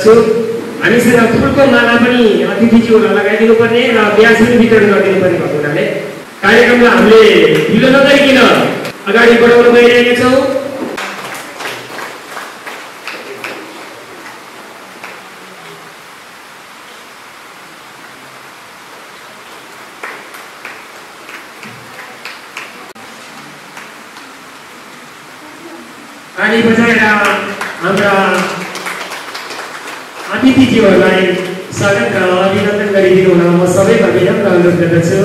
हामीसँग फुलको माला पनि अतिथिज्यूहरूलाई लगाइदिनु पर्ने र ब्याज पनि वितरण गरिदिनु पर्ने भएको हुनाले कार्यक्रमलाई हामीले ढिलो नगरिकन अगाडि बढाउन गइरहेका छौँ। ताली बजाएर हाम्रा अतिथिज्यूहरूलाई स्वागत र अभिनन्दन गरिदिनु हुन म सबैमा विनम्र अनुरोध गर्दछु।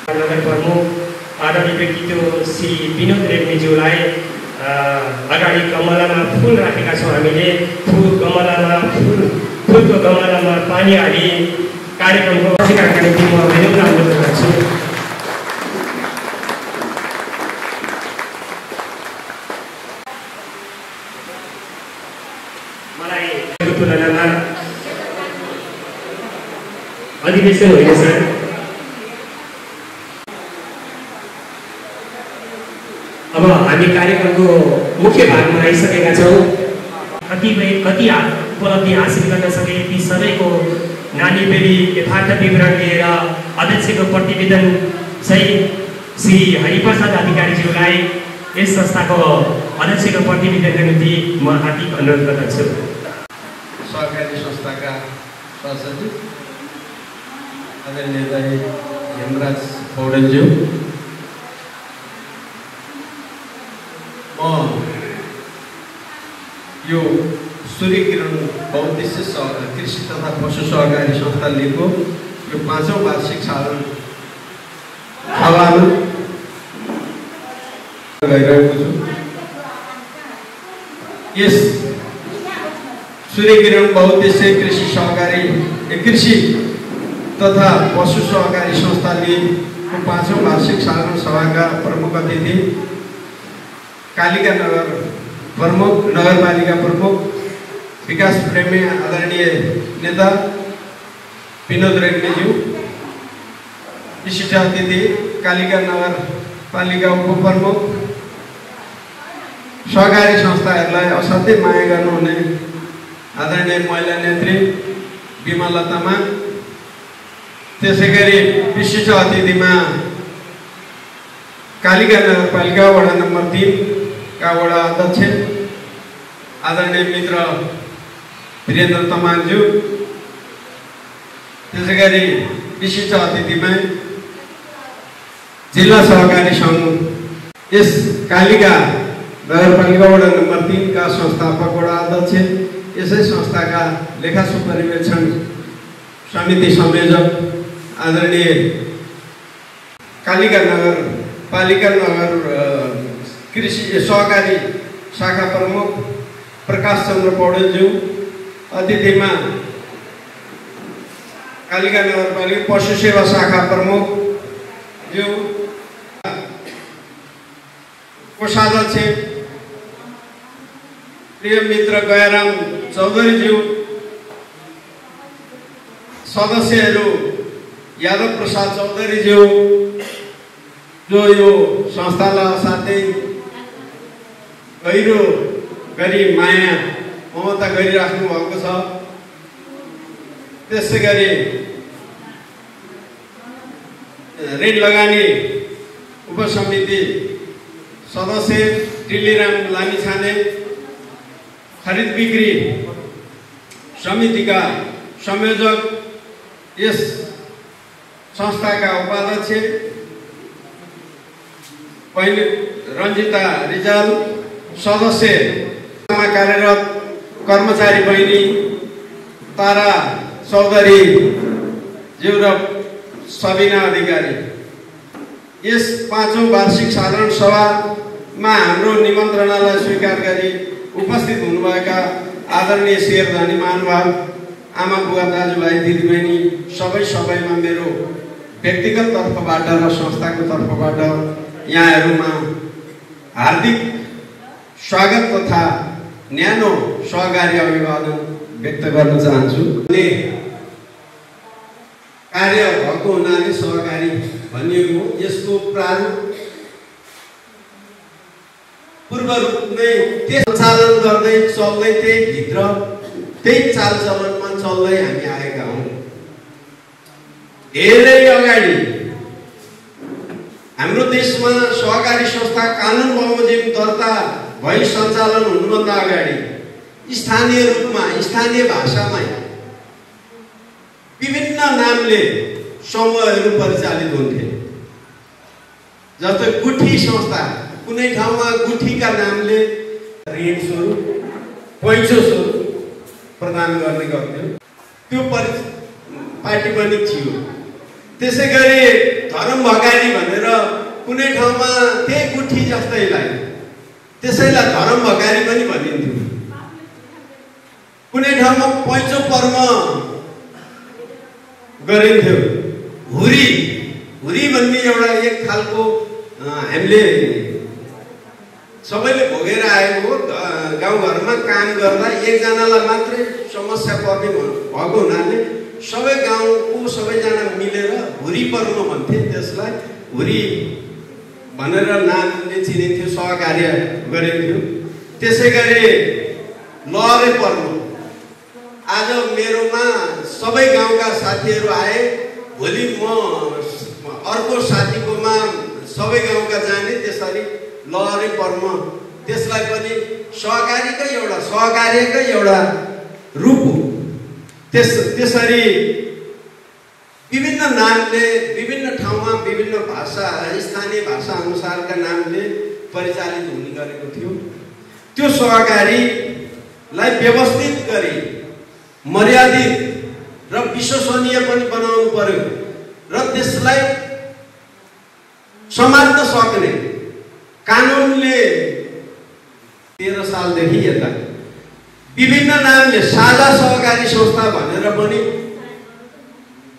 नगर प्रमुख आदरणीय व्यक्तित्व श्री विनोद रेग्मीज्यूलाई अगाडि गमलामा फुल राखेका छौँ। हामीले फुलको गमलामा पानी हाली कार्यक्रमको अधिकारका निम्ति म विनम्र अनुरोध गर्छु। मलाई तुलनामा अधिवेशन होइन सर। अब हामी कार्यक्रमको मुख्य भागमा आइसकेका छौँ। कति उपलब्धि हासिल गर्न सके ती सबैको नानी बेली यथार्थ विवरण लिएर अध्यक्षको प्रतिवेदन सहित श्री हरिप्रसाद अधिकारीज्यूलाई यस संस्थाको अध्यक्षको प्रतिवेदनका निम्ति म हार्दिक अनुरोध गर्दछु। सहकारी संस्थाका सचिव आदरणीय हेमराज पौडेलज्यू, यो सूर्य किरण बहुउद्देश्य कृषि तथा पशु सहकारी संस्था लिएको यो 5औं वार्षिक छावामा गइरहेको छु। यस सूर्य किरण बहुउद्देश्य कृषि तथा पशु सहकारी संस्था लिएको 5औं वार्षिक साधारण सभाका प्रमुख अतिथि कालिका नगरपालिका प्रमुख विकास प्रेमी आदरणीय नेता विनोद रेग्मीज्यू, विशिष्ट अतिथि कालिका नगरपालिका उपप्रमुख, सहकारी संस्थाहरूलाई असाध्यै माया गर्नुहुने आदरणीय महिला नेत्री विमला तामाङ, त्यसैगरी विशिष्ट अतिथिमा कालिका नगरपालिका वडा नम्बर 3 का वडा अध्यक्ष आदरणीय मित्र वीरेन्द्र तामाङज्यू, त्यसैगरी विशिष्ट अतिथिमा जिल्ला सहकारी सङ्घ यस कालिका नगरपालिका वडा नम्बर 3 का संस्थापक वडा अध्यक्ष, यसै संस्थाका लेखा सुपरिवेक्षण समिति संयोजक आदरणीय पालिका नगर कृषि सहकारी शाखा प्रमुख प्रकाश चन्द्र पौडेलज्यू, अतिथिमा कालिका नगरपालिका पशु सेवा शाखा प्रमुख ज्यू, कोषाध्यक्ष प्रिय मित्र गयाराम चौधरीज्यू, सदस्यहरू यादव प्रसाद चौधरीज्यू जो यो संस्थालाई असाध्यै गहिरो गरी माया ममता गरिराख्नु भएको छ। त्यसै गरी ऋण लगानी उपसमिति सदस्य टिलीराम लामिछाने, खरिद बिक्री समितिका संयोजक, यस संस्थाका उपाध्यक्ष पहिले रञ्जिता रिजाल, सदस्यमा कार्यरत कर्मचारी बहिनी तारा चौधरी ज्यू र सबिना अधिकारी, यस 5औं वार्षिक साधारण सभामा हाम्रो निमन्त्रणालाई स्वीकार गरी उपस्थित हुनुभएका आदरणीय शेरधनी महानुभाव, आमा बुवा दाजुभाइ दिदीबहिनी सबैमा मेरो व्यक्तिगत तर्फबाट र संस्थाको तर्फबाट यहाँहरूमा हार्दिक स्वागत तथा न्यानो सहकारी अभिवादन व्यक्त गर्न चाहन्छु। कार्य भएको हुनाले सहकारी भनिएको हो। यसको प्रारूप पूर्व रूपमै सञ्चालन गर्दै चल्दै त्यही भित्र त्यही चालचलनमा चल्दै हामी आएका हौँ। धेरै अगाडि हाम्रो देशमा सहकारी संस्था कानुन बमोजिम दर्ता भई सञ्चालन हुनुभन्दा अगाडि स्थानीय रूपमा स्थानीय भाषामा विभिन्न नामले समूहहरू परिचालित हुन्थे। जस्तै गुठी संस्था, कुनै ठाउँमा गुठीका नामले ऋण स्वरूप पैसो स्वरूप प्रदान गर्ने गर्थ्यो, त्यो पार्टी पनि थियो। त्यसै गरी धर्म भगारी भनेर कुनै ठाउँमा त्यही गुठी जस्तैलाई त्यसैलाई धर्म भगारी पनि भनिन्थ्यो। कुनै ठाउँमा पैँचो पर्म गरिन्थ्यो। हुरी भन्ने एउटा एक खालको हामीले सबैले भोगेर आएको हो। गाउँघरमा काम गर्दा एकजनालाई मात्रै समस्या पर्ने भएको हुनाले सबै गाउँको सबैजना मिलेर हुरी पर्म भन्थे। त्यसलाई हुरी भनेर नामले चिनिन्थ्यो, सहकार्य गरिन्थ्यो। त्यसै गरी लहरे पर्म, आज मेरोमा सबै गाउँका साथीहरू आए, भोलि म अर्को साथीकोमा सबै गाउँका जाने, त्यसरी लहरे पर्म, त्यसलाई पनि सहकार्यकै एउटा रूप हो। त्यसरी विभिन्न नामले विभिन्न ठाउँमा विभिन्न भाषा स्थानीय भाषा अनुसारका नामले परिचालित हुने गरेको थियो। त्यो सहकारीलाई व्यवस्थित गरी मर्यादित र विश्वसनीय पनि बनाउनु पर्यो र त्यसलाई समात्न सक्ने कानुनले 13 सालदेखि यता विभिन्न नामले साझा सहकारी संस्था भनेर पनि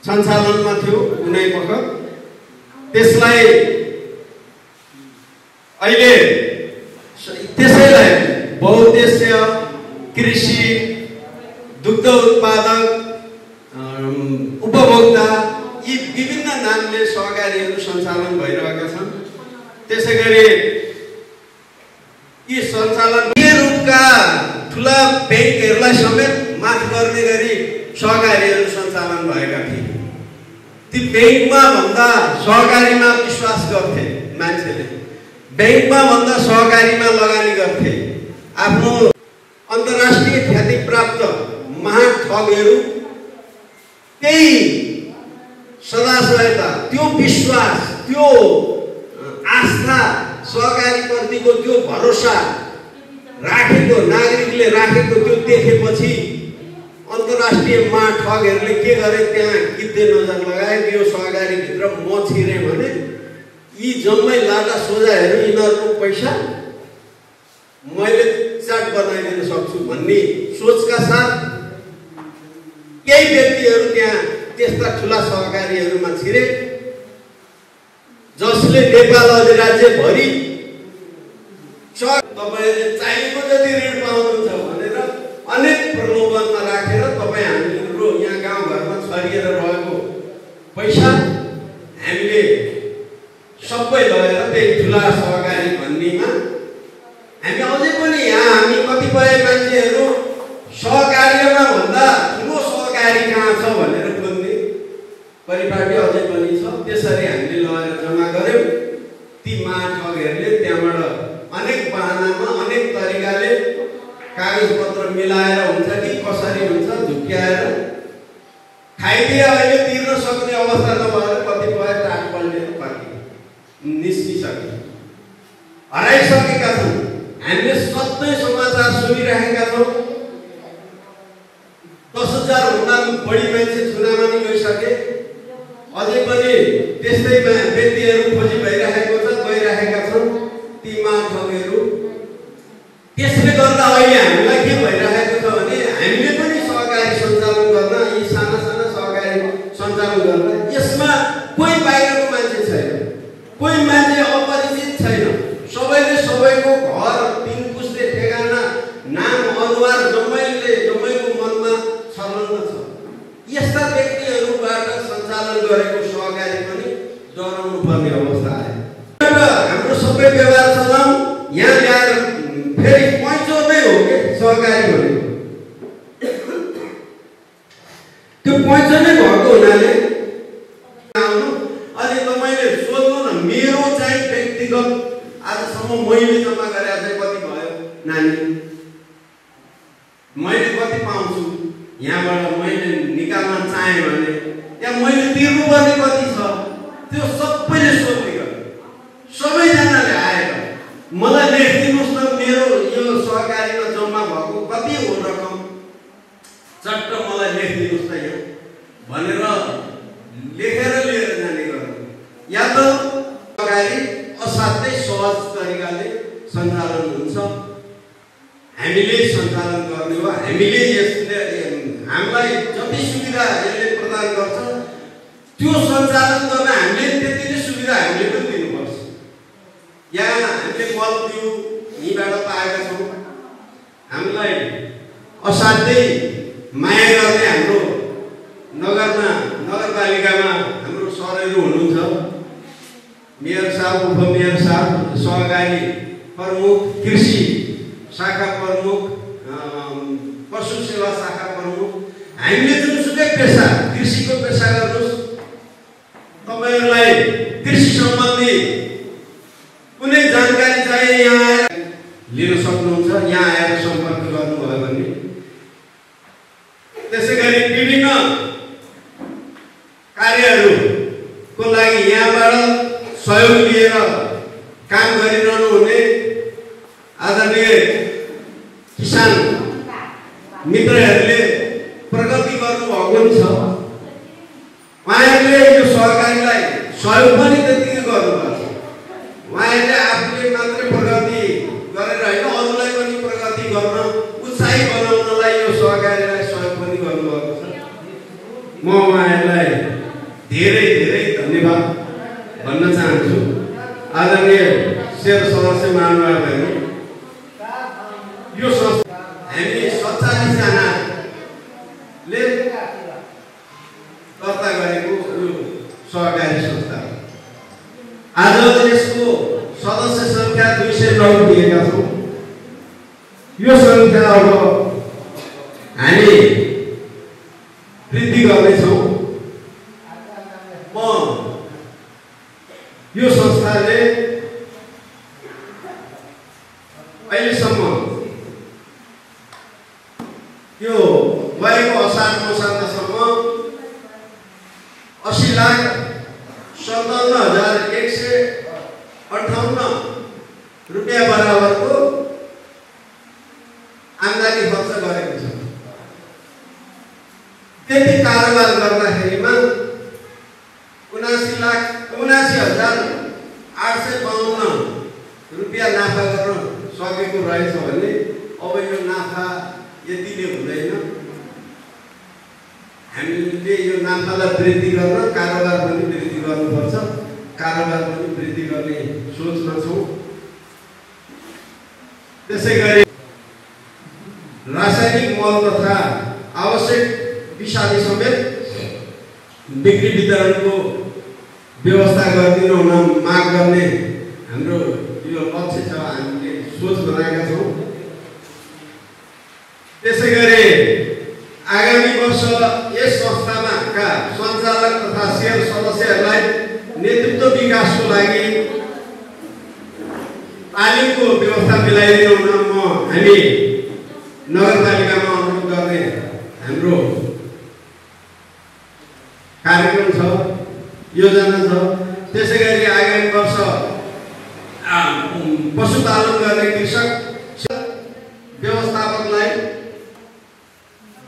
सञ्चालनमा थियो कुनै वखत। त्यसलाई अहिले त्यसैलाई बहुउद्देश्य कृषि, दुग्ध उत्पादक, उपभोक्ता यी विभिन्न नामले सहकारीहरू सञ्चालन भइरहेका छन्। त्यसै गरी यी सञ्चालन रूपका ठुला ब्याङ्कहरूलाई समेत माफ गर्ने गरी सहकारीहरू सञ्चालन भएका थिए। ती ब्याङ्कमा भन्दा सहकारीमा विश्वास गर्थे मान्छेले, ब्याङ्कमा भन्दा सहकारीमा लगानी गर्थे। आफ्नो अन्तर्राष्ट्रिय ख्याति प्राप्त महाठगहरू त्यही सदाशयता, त्यो विश्वास, त्यो आस्था, सहकारी प्रतिको त्यो भरोसा राखेको नागरिकले राखेको त्यो देखेपछि अन्तर्राष्ट्रिय ठगहरूले के गरे, त्यहाँ किद्दे नजर लगाए। यो सहकारीभित्र म छिरेँ भने यी जम्मै लाटा सोझाहरू यिनीहरूको पैसा मैले चाट बनाइदिन सक्छु भन्ने सोचका साथ केही व्यक्तिहरू त्यहाँ त्यस्ता ठुला सहकारीहरूमा छिरे, जसले नेपाल अधिराज्यभरि तपाईँले चाहिएको जति ऋण पाउनुहुन्छ भनेर अनेक प्रलोभनमा राखेर तपाईँ हाम्रो यहाँ गाउँघरमा छरिएर रहेको पैसा हामीले सबै लगेर त्यही ठुला सहकारी भन्नेमा हामी अझै पनि यहाँ हामी कतिपय मान्छेहरू सहकार्यमा भन्दा ठुलो सहकारी कहाँ छ भनेर खोज्ने परिपाटी अझै पनि छ। त्यसरी हामीले लगेर जम्मा गऱ्यौँ। ती ठगहरूले त्यहाँबाट अनेक बहानामा अनेक तरिकाले कागजपत्र मिलाएर हुन्छ कि कसरी हुन्छ झुक्क्याएर खाइदिए। अहिले तिर्न सक्ने अवस्था नभएर कतिपय टाट पल्टेर बाँकी निस्किसके, हराइसकेका छन्। हामीले सधैँ समाचार सुनिरहेका छौँ। 10,000 भन्दा बढी मान्छे चुनावमा गइसके, अझै पनि त्यस्तै व्यक्तिहरू खोजी भइरहेको छ, गइरहेका छन् ती ठगहरू। त्यसले गर्दा अहिले हामीलाई के भइरहेको छ भने हामीले पनि सहकारी सञ्चालन गर्न, यी साना साना सहकारी सञ्चालन गर्न यसमा कोही बाहिरको मान्छे छैन, कोही मान्छे अपरिचित छैन। सबैले सबैको घर, 3 पुस्ते ठेगाना, नाम अनुहार जम्मैको मनमा छलङ्ग छ। यस्ता व्यक्तिहरूबाट सञ्चालन गरेको सहकारी पनि डराउनु पर्ने अवस्था आयो। हाम्रो सबै व्यवहार चलाउँ यहाँ ल्याएर फेरि पैँचो नै हो कि सहकारी भनेको। त्यो पैँचो नै भएको हुनाले आउनु। अनि तपाईँले सोध्नु न, मेरो चाहिँ व्यक्तिगत आजसम्म मैले जम्मा गरेर चाहिँ कति भयो नानी, मैले कति पाउँछु यहाँबाट मैले निकाल्न चाहेँ भने त्यहाँ मैले तिर्नुपर्ने कति छ, त्यो सबैले सोध्ने गरे। सबैजनाले आएर मलाई लेखिदिनुहोस् न, मेरो यो सहकारीमा जम्मा भएको कति हो रकम, चट्ट मलाई लेखिदिनुहोस् न यहाँ भनेर लेखेर लिएर जाने गर्नु। या त सहकारी असाध्यै सहज तरिकाले सञ्चालन हुन्छ, हामीले सञ्चालन गर्ने हो। हामीले यसले हामीलाई जति सुविधा यसले प्रदान गर्छ त्यो सञ्चालन गर्न हामीले त्यति नै सुविधा हामीले पनि दिनुपर्छ। यहाँ हामीले बल दियो यहीँबाट पाएका छौँ। हामीलाई असाध्यै माया गर्ने हाम्रो नगरपालिकामा हाम्रो सरहरू हुनुहुन्छ, मेयर साहब, उपमेयर साहब, सहकारी प्रमुख, कृषि शाखा प्रमुख, पशु सेवा शाखा प्रमुख। हामीले जुनसुकै पेसा, कृषिको पेसा गर्नुहोस्, तपाईँहरूलाई कृषि सम्बन्धी कुनै जानकारी चाहिए यहाँ आएर लिन सक्नुहुन्छ। यहाँ आएर सम्पर्क गर्नुभयो भने। त्यसै गरी विभिन्न कार्यहरूको लागि यहाँबाट सहयोग लिएर काम गरिरहनु हुने आदरणीय किसान मित्रहरूले प्रगति गर्नुभएको पनि छ। उहाँहरूले यो सहकारीलाई सहयोग पनि त्यतिकै गर्नुपर्छ। उहाँहरूले आफूले मात्रै प्रगति गरेर होइन, अरूलाई पनि प्रगति गर्न उत्साही बनाउनलाई यो सहकारीलाई सहयोग पनि गर्नुभएको छ। म उहाँहरूलाई धेरै धेरै धन्यवाद भन्न चाहन्छु। आदरणीय शेर सदस्य महानुभावहरू, यो हामी 47 जनाले दर्ता गरेको यो सहकारी संस्था आज यसको सदस्य संख्या 209 दिएका छौँ। यो संख्या अब हामी वृद्धि गर्नेछौँ। यो संस्थाले अहिलेसम्म यो गएको असार मसान्तसम्म 80,57,158 रुपियाँ बराबरको आम्दानी खर्च गरेको छ। कारोबार गर्दाखेरिमा 79,852 रुपियाँ नाफा गर्न सकेको रहेछ भने अब यो नाफा यतिले हुँदैन। हामीले यो नाफालाई वृद्धि गर्न कारोबार पनि वृद्धि गर्नुपर्छ। कारोबार पनि वृद्धि गर्ने सोचमा छौँ। त्यसैगरी रासायनिक मल तथा आवश्यक विषादी समेत बिक्री वितरणको व्यवस्था गरिदिनु हुन माग गर्ने हाम्रो यो लक्ष्य छ। हामीले सोच बनाएका छौँ। त्यसैगरी आगामी वर्ष यस संस्थामा का सञ्चालक तथा सेल सदस्यहरूलाई नेतृत्व विकासको लागि तालिमको व्यवस्था मिलाइदिनु हुन हामी नगरपालिकामा अनुरोध गर्ने हाम्रो कार्यक्रम छ, योजना छ। त्यसैगरी आगामी वर्ष पशुपालन गर्ने कृषक व्यवस्थापकलाई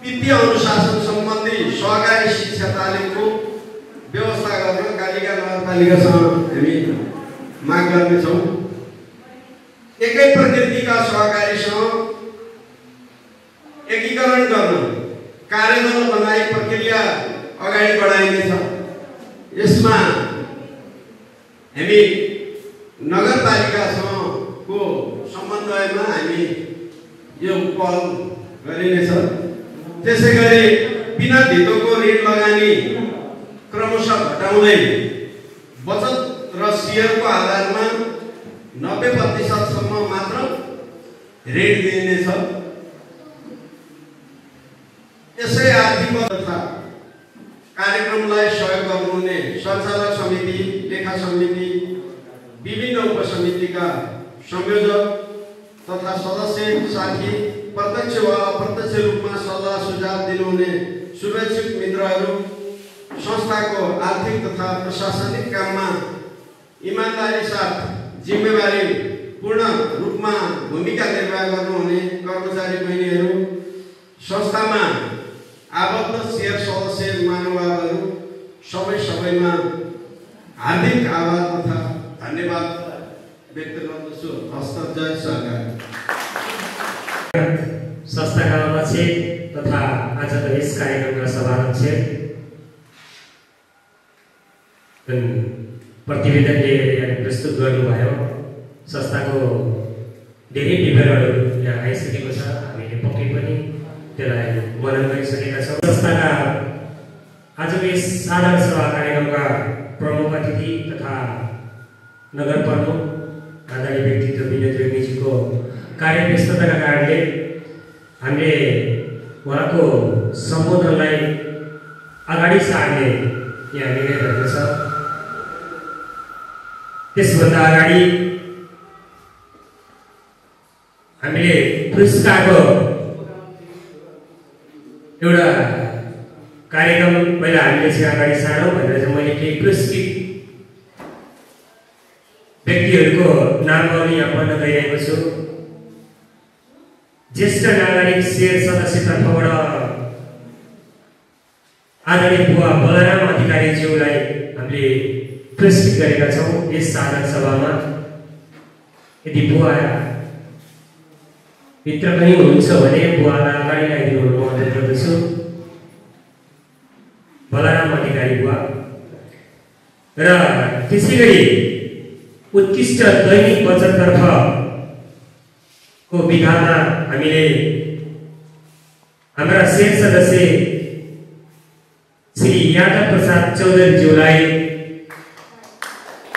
वित्तीय अनुशासन सम्बन्धी सहकारी शिक्षा तालिमको व्यवस्था गर्न कालिका नगरपालिकासँग हामी माग गर्नेछौँ। एकै प्रकृतिका सहकारीसँग एकीकरण गर्न कार्यदल बनाई प्रक्रिया अगाडि बढाइनेछ। यसमा हामी नगरपालिकासँगको समन्वयमा हामी यो पहल गरिनेछ। त्यसैगरी बिना धितोको ऋण लगानी क्रमशः घटाउँदै बचत र सेयरको आधारमा 90% सम्म मात्र ऋण दिइनेछ। यसै आर्थिक तथा कार्यक्रमलाई सहयोग गर्नुहुने सञ्चालक समिति, लेखा समिति, विभिन्न उपसमितिका संयोजक तथा सदस्य साथी, प्रत्यक्ष वा अप्रत्यक्ष रूपमा सल्लाह सुझाव दिनुहुने शुभेच्छुक मित्रहरू, संस्थाको आर्थिक तथा प्रशासनिक काममा इमानदारी साथ जिम्मेवारी पूर्ण रूपमा भूमिका निर्वाह गर्नुहुने कर्मचारी बहिनीहरू, संस्थामा आबद्ध सेयर सदस्य महानुभावहरू सबैमा हार्दिक आभार तथा धन्यवाद व्यक्त गर्दछु। हस्त जय सरकार। संस्थाका अध्यक्ष तथा आजको यस कार्यक्रमका सभाध्यक्ष प्रतिवेदनले प्रस्तुत गर्नुभयो। संस्थाको धेरै विवरणहरू यहाँ आइसकेको छ। हामीले पक्कै पनि त्यसलाई मनन गरिसकेका छौँ। संस्थाका आजको यस साधारण सभा कार्यक्रमका प्रमुख अतिथि तथा नगर प्रमुख आदरणीय व्यक्तित्व विनोद रेग्मीजीको कार्यव्यस्तताका कारणले हामीले उहाँको सम्बोधनलाई अगाडि सार्ने यहाँ निर्णय भएको छ। त्यसभन्दा अगाडि हामीले पुरस्कारको एउटा कार्यक्रम पहिला हामीले चाहिँ अगाडि सारौँ भनेर चाहिँ मैले केही पुरस्कृत व्यक्तिहरूको नामहरू यहाँ पढ्न गइरहेको छु। ज्येष्ठ नागरिक सेयर सदस्य तर्फबाट आदरणीय बुवा बलराम अधिकारीज्यूलाई हामीले पुरस्कृत गरेका छौँ यस साधारण सभामा। यदि बुवा भित्र पनि हुनुहुन्छ भने बुवालाई अगाडि ल्याइदिनु म अनुरोध गर्दछु। बलराम अधिकारी बुवा। र त्यसैगरी उत्कृष्ट दैनिक बचततर्फ को विधामा हामीले हाम्रा सेयर सदस्य श्री यादव प्रसाद चौधरीज्यूलाई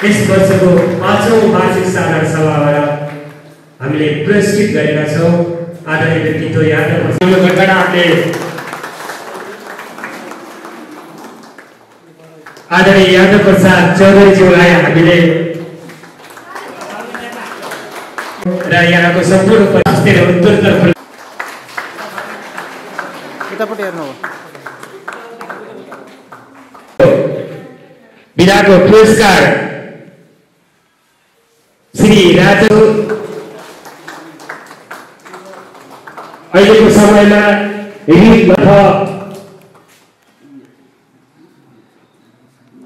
यस वर्षको 5औं वार्षिक साधारण सभाबाट हामीले पुरस्कृत गरेका छौँ। आदरणीय व्यक्तित्व यादव प्रसाद आदरणीय यादव प्रसाद चौधरीज्यूलाई हामीले र यहाँको सम्पूर्ण स्वास्थ्य र उत्तरोत्तर विधाको पुरस्कार श्री राजु अहिलेको समयमा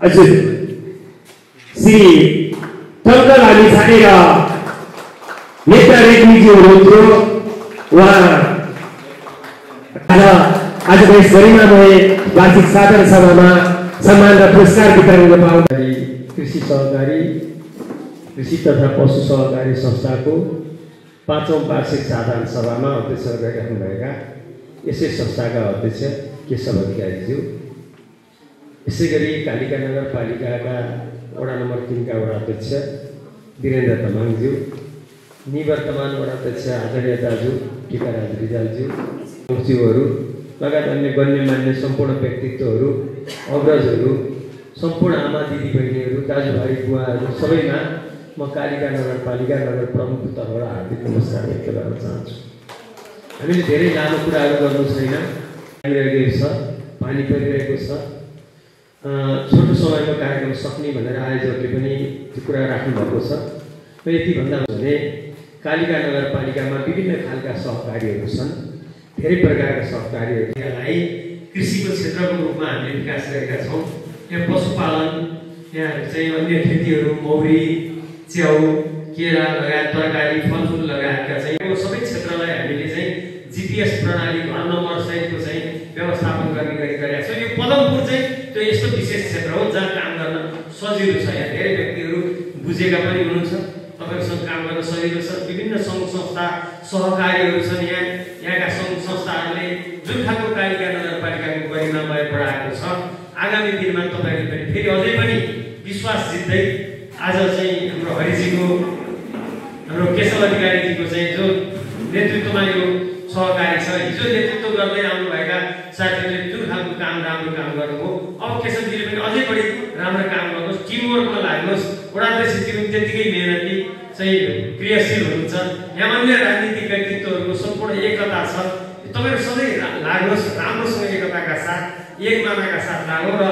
हजुर श्री टङ्कल हामी छानेर नेता रेग्मीज्यू हुनुहुन्थ्यो। उहाँ आजको यस गरिमामय वार्षिक साधारण सभामा सम्मान र पुरस्कार वितरण गर्न पाउँदै कृषि सहकारी कृषि तथा पशु सहकारी संस्थाको 5औं वार्षिक साधारण सभामा अध्यक्ष गरिराख्नुभएका यसै संस्थाका अध्यक्ष केशव अधिकारीज्यू, यसै गरी कालिका नगरपालिकाका वडा नम्बर 3 का वडा अध्यक्ष वीरेन्द्र तामाङज्यू, निवर्तमान वडा अध्यक्ष आचार्य दाजु टिकाराज रिजालज्यू, ज्यूहरू लगायत अन्य गण्यमान्य सम्पूर्ण व्यक्तित्वहरू, अग्रजहरू, सम्पूर्ण आमा दिदी बहिनीहरू, दाजुभाइ बुवाहरू सबैमा म कालिका नगरपालिका नगर प्रमुखको तर्फबाट हार्दिक नमस्कार व्यक्त गर्न चाहन्छु। हामीले धेरै लामो कुराहरू गर्नु छैन, परिरहेको छ, पानी परिरहेको छ, छोटो समयमा कार्यक्रम सक्ने भनेर आयोजकले पनि त्यो कुरा राख्नुभएको छ। र यति भन्दा भने कालिका नगरपालिकामा विभिन्न खालका सहकारीहरू छन्, धेरै प्रकारका सहकारीहरूलाई कृषिको क्षेत्रको रूपमा हामीले विकास गरेका छौँ। यहाँ पशुपालन, यहाँ चाहिँ अन्य खेतीहरू, मौरी, च्याउ, केरा लगायत तरकारी, फलफुल लगायतका चाहिँ यो सबै क्षेत्रलाई हामीले चाहिँ जीपीएस प्रणाली घर नम्बर सहितको चाहिँ व्यवस्थापन गर्ने गरी गरेका छौँ। यो पदमपुर चाहिँ त्यो यस्तो विशेष क्षेत्र हो जहाँ काम गर्न सजिलो छ। यहाँ धेरै व्यक्तिहरू बुझेका पनि हुनुहुन्छ, तपाईँहरूसँग काम गर्न सजिलो छ। विभिन्न सङ्घ संस्था सहकारीहरू छन्। यहाँका सङ्घ संस्थाहरूले जुन खालको कालिका नगरपालिकाको गरिमामय बढाएको छ, आगामी दिनमा तपाईँहरूले पनि फेरि अझै पनि विश्वास जित्दै आज चाहिँ हाम्रो हरिजीको, हाम्रो केशव अधिकारीजीको चाहिँ जो नेतृत्वमा यो सहकारी छ, हिजो नेतृत्व गर्दै आउनुभएका साथीहरूले जुन खालको राम्रो काम गर्नुभयो, अब केशवजीले पनि अझै बढी राम्रो काम गर्नुहोस्, टिमवर्कमा लाग्नुहोस्। वडा अध्यक्षजी पनि त्यत्तिकै मेहनती चाहिँ क्रियाशील हुनुहुन्छ। यहाँ अन्य राजनीतिक व्यक्तित्वहरूको सम्पूर्ण एकता छ। तपाईँहरू सधैँ लाग्नुहोस्, राम्रोसँग एकताका साथ, एक मानाका साथ लागौँ र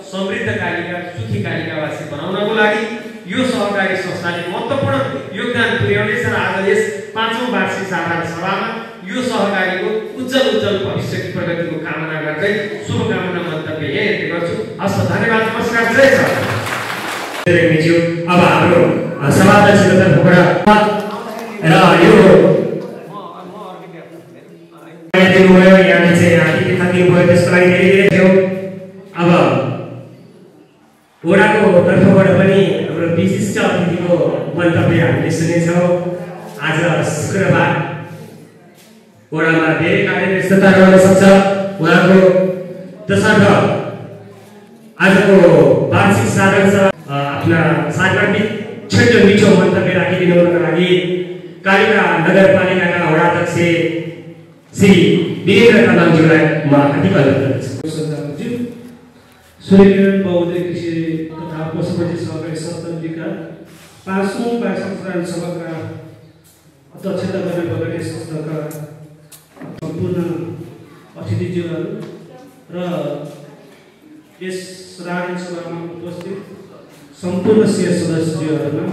समृद्ध कालिका, सुखी कालिकावासी बनाउनको लागि यो सहकारी संस्थाले महत्त्वपूर्ण योगदान पुर्याउनेछ। र आज यस 5औं वार्षिक साधारण सभामा यो सहकारीको उज्जवल भविष्यको प्रगतिको कामना गर्दै शुभकामना मन्तव्य यही गर्छु। हस्, धन्यवाद, नमस्कार, जय छ। अब हाम्रो सभाध्यक्षको तर्फबाट र यो दिनुभयो, यहाँले चाहिँ आतिथ्य दिनुभयो, त्यसको लागि धेरै थियो। अब वडाको तर्फबाट पनि हाम्रो विशिष्ट अतिथिको मन्तव्य हामीले सुनेछौँ। आज शुक्रबार वडामा धेरै कार्यव्यस्तता रहन सक्छ उहाँको, तसर्थ आजको वार्षिक साधारण सभा आफ्ना सार्वजनिक छोटो मिठो मन्तव्य राखिदिनुको लागि कालिका नगरपालिकाका वडा अध्यक्ष श्री वीरेन्द्र तामाङज्यूलाई म हार्दिक अनुरोध गर्छु। सूर्यकिरण बहुउद्देश्य कृषि तथा पशुपति सहकारी समितिका 5औं वार्षिक साधारण सभाका अध्यक्षता गर्ने संस्थाका सम्पूर्ण अतिथिज्यूहरू र यस साधारण सभामा उपस्थित सम्पूर्ण सदस्यज्यूहरूमा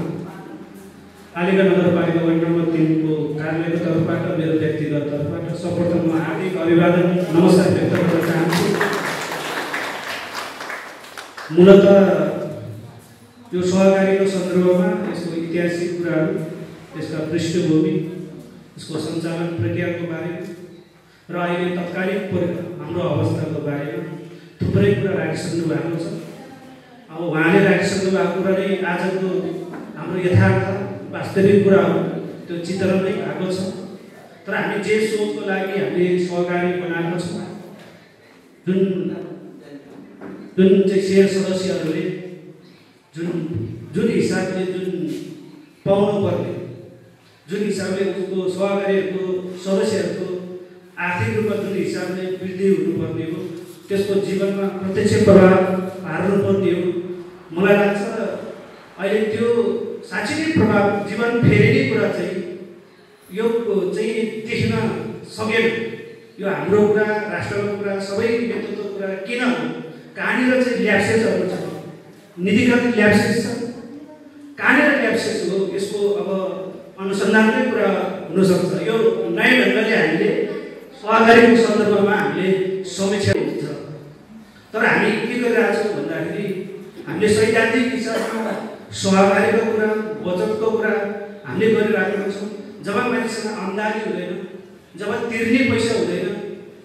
कालिका नगरपालिका वडा नम्बर 3 को कार्यालयको तर्फबाट, मेरो व्यक्तिगत तर्फबाट सर्वप्रथम म हार्दिक अभिवादन, नमस्कार व्यक्त गर्न चाहन्छु। मूलत यो सहकारीको सन्दर्भमा यसको ऐतिहासिक कुराहरू, यसका पृष्ठभूमि, यसको सञ्चालन प्रक्रियाको बारेमा र अहिले तत्कालीन हाम्रो अवस्थाको बारेमा थुप्रै कुरा राखिसक्नु भएको छ। अब उहाँले राखिसक्नु भएको कुरा नै आजको हाम्रो यथार्थ वास्तविक कुरा हो, त्यो चित्रण नै भएको छ। तर हामी जे सोचको लागि हामीले सहकारी बनाएको छौँ, जुन चाहिँ शेयर सदस्यहरूले जुन हिसाबले जुन पाउनुपर्ने, जुन हिसाबले उसको सहकारीहरूको सदस्यहरूको आर्थिक रूपमा जुन हिसाबले वृद्धि हुनुपर्ने हो, त्यसको जीवनमा प्रत्यक्ष प्रभाव पार्नुपर्ने हो। मलाई लाग्छ अहिले त्यो साँच्चै नै प्रभाव जीवन फेरिने कुरा चाहिँ यो चाहिँ देख्न सकेन। यो हाम्रो कुरा, राष्ट्रको कुरा, सबै व्यक्तित्वको कुरा किन हो? कहाँनिर चाहिँ ल्याप्सेसहरू छ, नीतिगत ल्याप्सेस छ, कहाँनिर ल्याप्सेस हो, यसको अब अनुसन्धानकै कुरा हुनसक्छ। यो नयाँ ढङ्गले हामीले सहकारीको सन्दर्भमा हामीले समीक्षा हुन्छ। तर हामी के गरिरहेछौँ भन्दाखेरि हामीले सैद्धान्तिक हिसाबमा सहकारीको कुरा, बचतको कुरा हामीले गरिराखेका छौँ। जब मान्छेसँग आम्दानी हुँदैन, जब तिर्ने पैसा हुँदैन,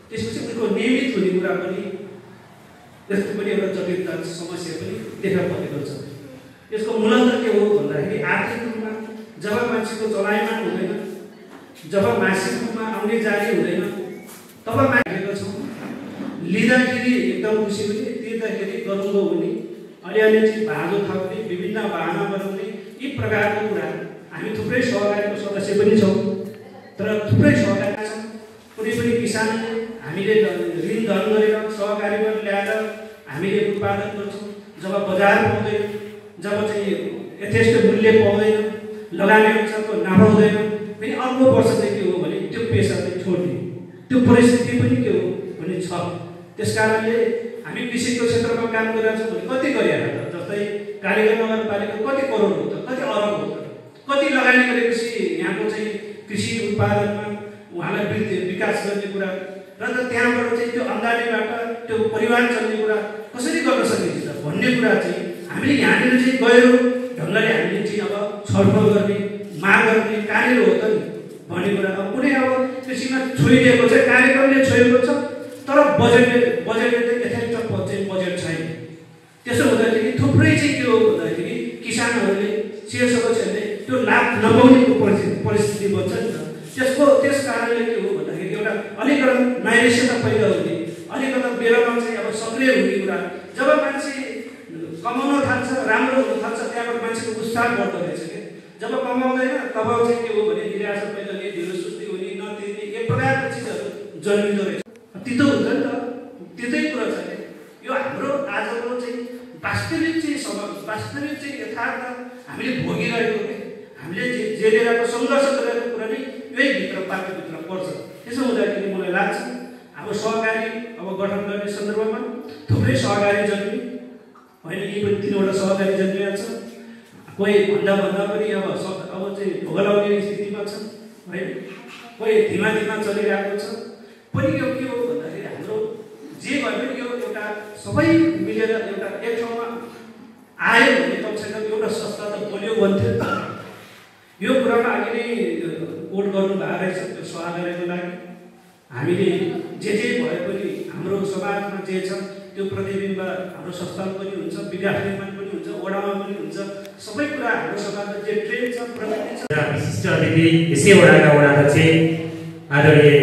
त्यसपछि उनको नियमित हुने कुरा पनि यस्तो पनि एउटा जटिलता समस्या पनि देखा परेको छ। यसको मूलतः के हो भन्दाखेरि आर्थिक रूपमा जब मान्छेको चलायमान हुँदैन, जब मासिक रूपमा आउने जाने हुँदैन, तब मागेका छौँ। लिँदाखेरि एकदम खुसी हुने, तिर्दाखेरि गरुङ्गो हुने, अलिअलि चिज भाँजो थाप्ने, विभिन्न बाहना बनाउने, यी प्रकारको कुरा हामी थुप्रै सहकारीको सदस्य पनि छौँ। तर थुप्रै सहकारी छौँ। कुनै पनि किसानले हामीले ऋण धन गरेर सहकारीबाट ल्याएर हामीले उत्पादन गर्छौँ। जब बजार पाउँदैन, जब चाहिँ यथेष्ट मूल्य पाउँदैन, लगानी अनुसारको नाफा हुँदैन, फेरि अर्को वर्ष चाहिँ के हो भने त्यो पेसा चाहिँ छोड्ने, त्यो परिस्थिति पनि के हो भने छ। त्यस कारणले हामी कृषिको क्षेत्रमा काम गरिरहेको छौँ भने कति गरिहाल्छ। जस्तै कालीगञ्ज नगरपालिका कति करोड हो त, कति अरब हो त, कति लगानी गरेपछि यहाँको चाहिँ कृषि उत्पादनमा उहाँलाई विकास गर्ने कुरा र त्यहाँबाट चाहिँ त्यो आम्दानीबाट त्यो परिवार चल्ने कुरा कसरी गर्न सकिन्छ त भन्ने कुरा चाहिँ हामीले यहाँनिर चाहिँ गएर ढङ्गले हामीले चाहिँ अब छलफल गर्ने, माग गर्ने कार्य हो त नि भन्ने कुरा। अब कुनै अब कृषिमा छोइदिएको छ, कार्यक्रमले छोएको छ, तर बजेटले चाहिँ यथेष्ट चाहिँ बजेट छैन। त्यसो हुँदाखेरि थुप्रै चाहिँ के हो भन्दाखेरि किसानहरूले, शेयर सदस्यहरूले त्यो लाभ नपाउनेको परिस्थिति बन्छ नि त। त्यस कारणले के हो भन्दाखेरि एउटा अलिकता नैराश्यता पैदा हुने, अलिकता बेलामा चाहिँ अब सक्रिय हुने कुरा। जब मान्छे कमाउन थाल्छ, राम्रो हुन थाल्छ, त्यहाँबाट मान्छेको उत्साह बढ्दो रहेछ क्या। जब कमाउँदैन तब चाहिँ के हो भने निराशा पैदा हुने, ढिलो सुस्ती हुने, नतिर्ने, एक प्रकारको चिजहरू जन्मिँदो रहेछ। तितो हुन्छ नि त, त्यतै कुरा छ क्या। यो हाम्रो आजको चाहिँ वास्तविक चाहिँ यथार्थ हामीले भोगिरहेको क्या। हामीले जेलेर सङ्घर्ष गरेको कुरा नै यही भित्र पार्टीभित्र पर्छ। त्यसो हुँदाखेरि मलाई लाग्छ अब सहकारी अब गठन गर्ने सन्दर्भमा थुप्रै सहकारी जन्मिए होइन, यी पनि 3वटा सहकारी जन्मिएको छ। कोही भन्दा पनि अब चाहिँ ढोगलाउने स्थितिमा छ होइन, कोही धीमा चलिरहेको छ। पनि यो के हो भन्दाखेरि हाम्रो जे भए पनि यो एउटा सबै मिलेर एउटा एक ठाउँमा आयो भने कमसेकम एउटा संस्था त बलियो बन्थ्यो। यो कुरामा अघि नै कोट गर्नु भएको रहेछ त्यो सहकारीको लागि। हामीले जे भए पनि हाम्रो समाजमा जे छ त्यो प्रतिबिम्ब हाम्रो संस्थामा पनि हुन्छ, विकास निर्माण पनि हुन्छ, वडामा पनि हुन्छ। सबै कुरा हाम्रो समाजमा जे ट्रेन्ड छ, प्रवृत्ति छ। विशिष्ट अतिथि यसै वडाका वडाध्यक्ष आदरणीय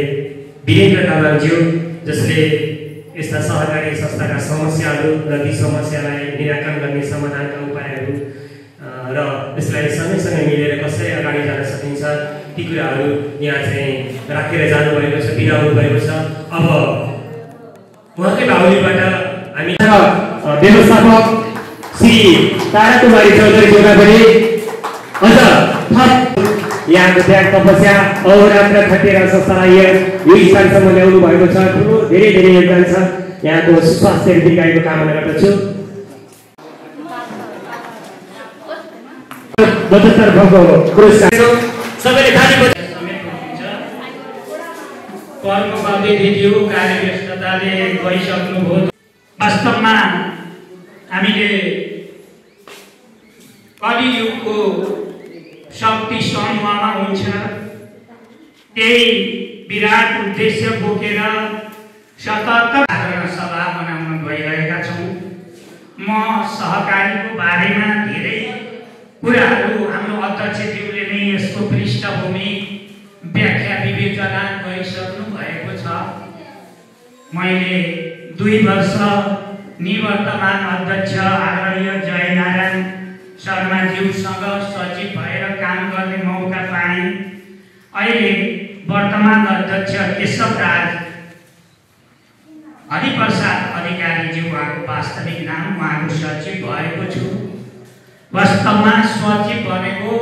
वीरेन्द्र तामाङज्यू, जसले यस्ता सहकारी संस्थाका समस्याहरू र ती समस्यालाई निराकरण गर्ने समाधानका उपायहरू र यसलाई सँगै मिलेर कसरी अगाडि जान सकिन्छ ती कुराहरू यहाँ चाहिँ राखेर जानुभएको छ, बिराउनु भएको छ। अब उहाँकै बाहुलीबाट हामी व्यवस्थापक श्री ताराकुमारी चौधरी पनि अझ थप यहाँको त्याग तपस्या अहोरात्र खटेर संस्थालाई यो स्थानसम्म ल्याउनु भएको छ। ठुलो धेरै योगदान छ। यहाँको स्वास्थ्य दीर्घायुको कामना गर्दछु। 72 पुरस्कार सबैले खाली कर्म गर्दै थियो, कार्य व्यस्तताले गइसक्नुभयो। वास्तवमा हामीले कलियुगको शक्ति समूहमा हुन्छ, त्यही विराट उद्देश्य बोकेर सतर्क सभा बनाउन गइरहेका छौँ। म सहकारीको बारेमा धेरै कुराहरू हाम्रो अध्यक्षज्यूले नै यसको पृष्ठभूमि व्याख्या विवेचना गरिसक्नु भएको छ। मैले 2 वर्ष निवर्तमान अध्यक्ष आदरणीय जयनारायण शर्माज्यूसँग सचिव भएर काम गर्ने मौका पाएँ। अहिले वर्तमान अध्यक्ष केशवराज हरिप्रसाद अधिकारीज्यू उहाँको वास्तविक नाम, उहाँको सचिव भएको छु। वास्तवमा सचिव भनेको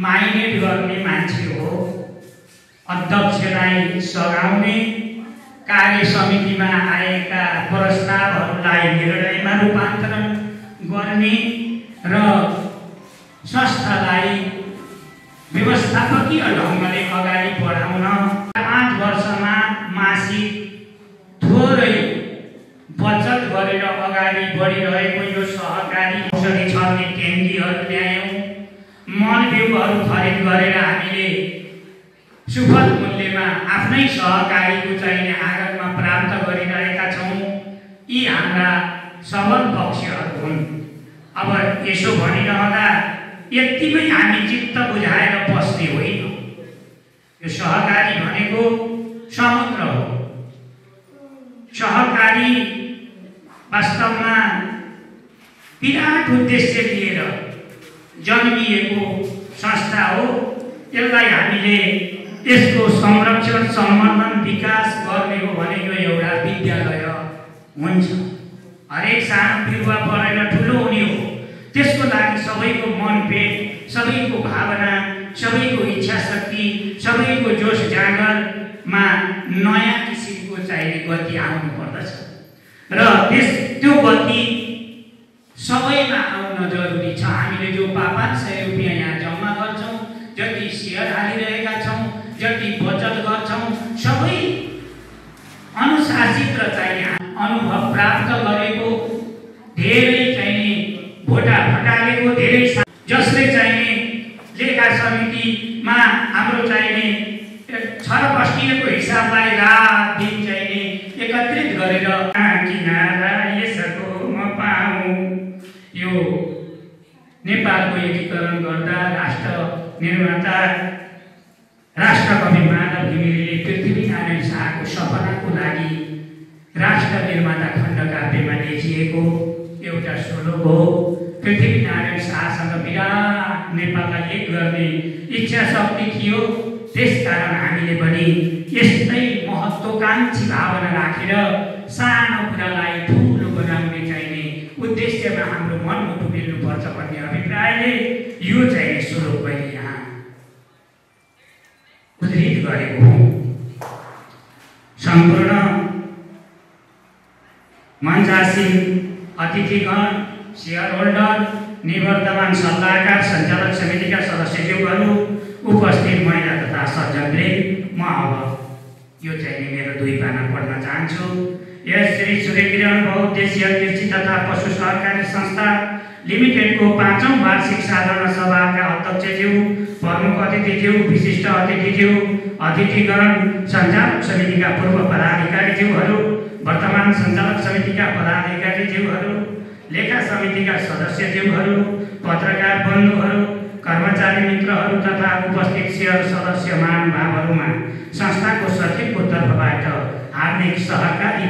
माइने गर्ने मान्छे हो। अध्यक्षलाई सघाउने, कार्य समितिमा आएका प्रस्तावहरूलाई निर्णयमा रूपान्तरण गर्ने र संस्थालाई व्यवस्थापकीय ढङ्गले अगाडि बढाउन 5 वर्षमा मासिक थोरै बचत गरेर अगाडि अगाडि बढिरहेको यो सहकारी औषधि छर्ने ट्याङ्कीहरू ल्यायौँ, मल बिउहरू खरिद गरेर हामीले सुपथ मूल्यमा आफ्नै सहकारीको चाहिने आगतमा प्राप्त गरिरहेका छौँ। यी हाम्रा सबल पक्षहरू हुन्। अब यसो भनिरहँदा यतिमै हामी चित्त बुझाएर बस्ने होइन। यो सहकारी भनेको समुद्र हो। सहकारी वास्तवमा विराट उद्देश्य लिएर जन्मिएको संस्था हो। यसलाई हामीले यसको संरक्षण, संवर्धन, विकास गर्ने हो भने यो एउटा विद्यालय हुन्छ। हरेक सानो बिरुवा पढेर ठुलो हुने हो। त्यसको लागि सबैको मन पेट, सबैको भावना, सबैको इच्छा शक्ति, सबैको जोश जागरमा नयाँ किसिमको चाहिने गति आउनु पर्दछ र त्यो गति सबैमा आउन जरुरी छ। हामीले जो 500 रुपियाँ यहाँ जम्मा गर्छौँ, जति सेयर हालिरहेका छौँ, जति बचत गर्छौँ, सबै अनुशासित र चाहिने अनुभव प्राप्त गरेको, धेरै चाहिने भोटा फटालेको, धेरै जसले चाहिने लेखा समितिमा हाम्रो चाहिने छरपष्टिएको हिसाबलाई रात दिन चाहिने एकत्रित गरेर किनारा यसको म पाऊँ, यो नेपालको एकीकरण गर्दा राष्ट्र निर्माता राष्ट्रकवि माधव घिमिरेले पृथ्वीनारायण शाहको सपनाको लागि राष्ट्र निर्माता खण्डकाव्यमा लेखिएको एउटा श्लोक हो। पृथ्वीनारायण शाहसँग विराट नेपाललाई एक गर्ने इच्छा शक्ति थियो। त्यसकारण हामीले पनि यस्तै महत्त्वकांक्षी भावना राखेर सानो कुरालाई ठुलो बनाउने चाहिने उद्देश्यमा हाम्रो मनमुटु मिल्नुपर्छ भन्ने अभिप्रायले यो चाहिने श्लोक मैले यहाँ उद्धृत गरेको हुँ। सम्पूर्ण मञ्चासीन अतिथिगण, शेयर होल्डर, निवर्तमान सल्लाहकार, सञ्चालक समितिका सदस्यज्यूहरू, उपस्थित महिला तथा सज्जनवृन्द, म अब यो चाहिँ मेरो 2 पाना पढ्न चाहन्छु। यस श्री सूर्यकिरण बहुउद्देश्यीय कृषि तथा पशु सहकारी संस्था लिमिटेडको 5औं वार्षिक साधारण सभाका अध्यक्षज्यू, प्रमुख अतिथिज्यू, विशिष्ट अतिथिज्यू, अतिथिगण, सञ्चालक समितिका पूर्व पदाधिकारीज्यूहरू, वर्तमान सञ्चालक समितिका पदाधिकारीज्यूहरू, लेखा समितिका सदस्यज्यूहरू, पत्रकार बन्धुहरू, कर्मचारी मित्रहरू तथा उपस्थित शेयर सदस्य महानुभावहरूमा संस्थाको सचिवको तर्फबाट हार्दिक सहकारी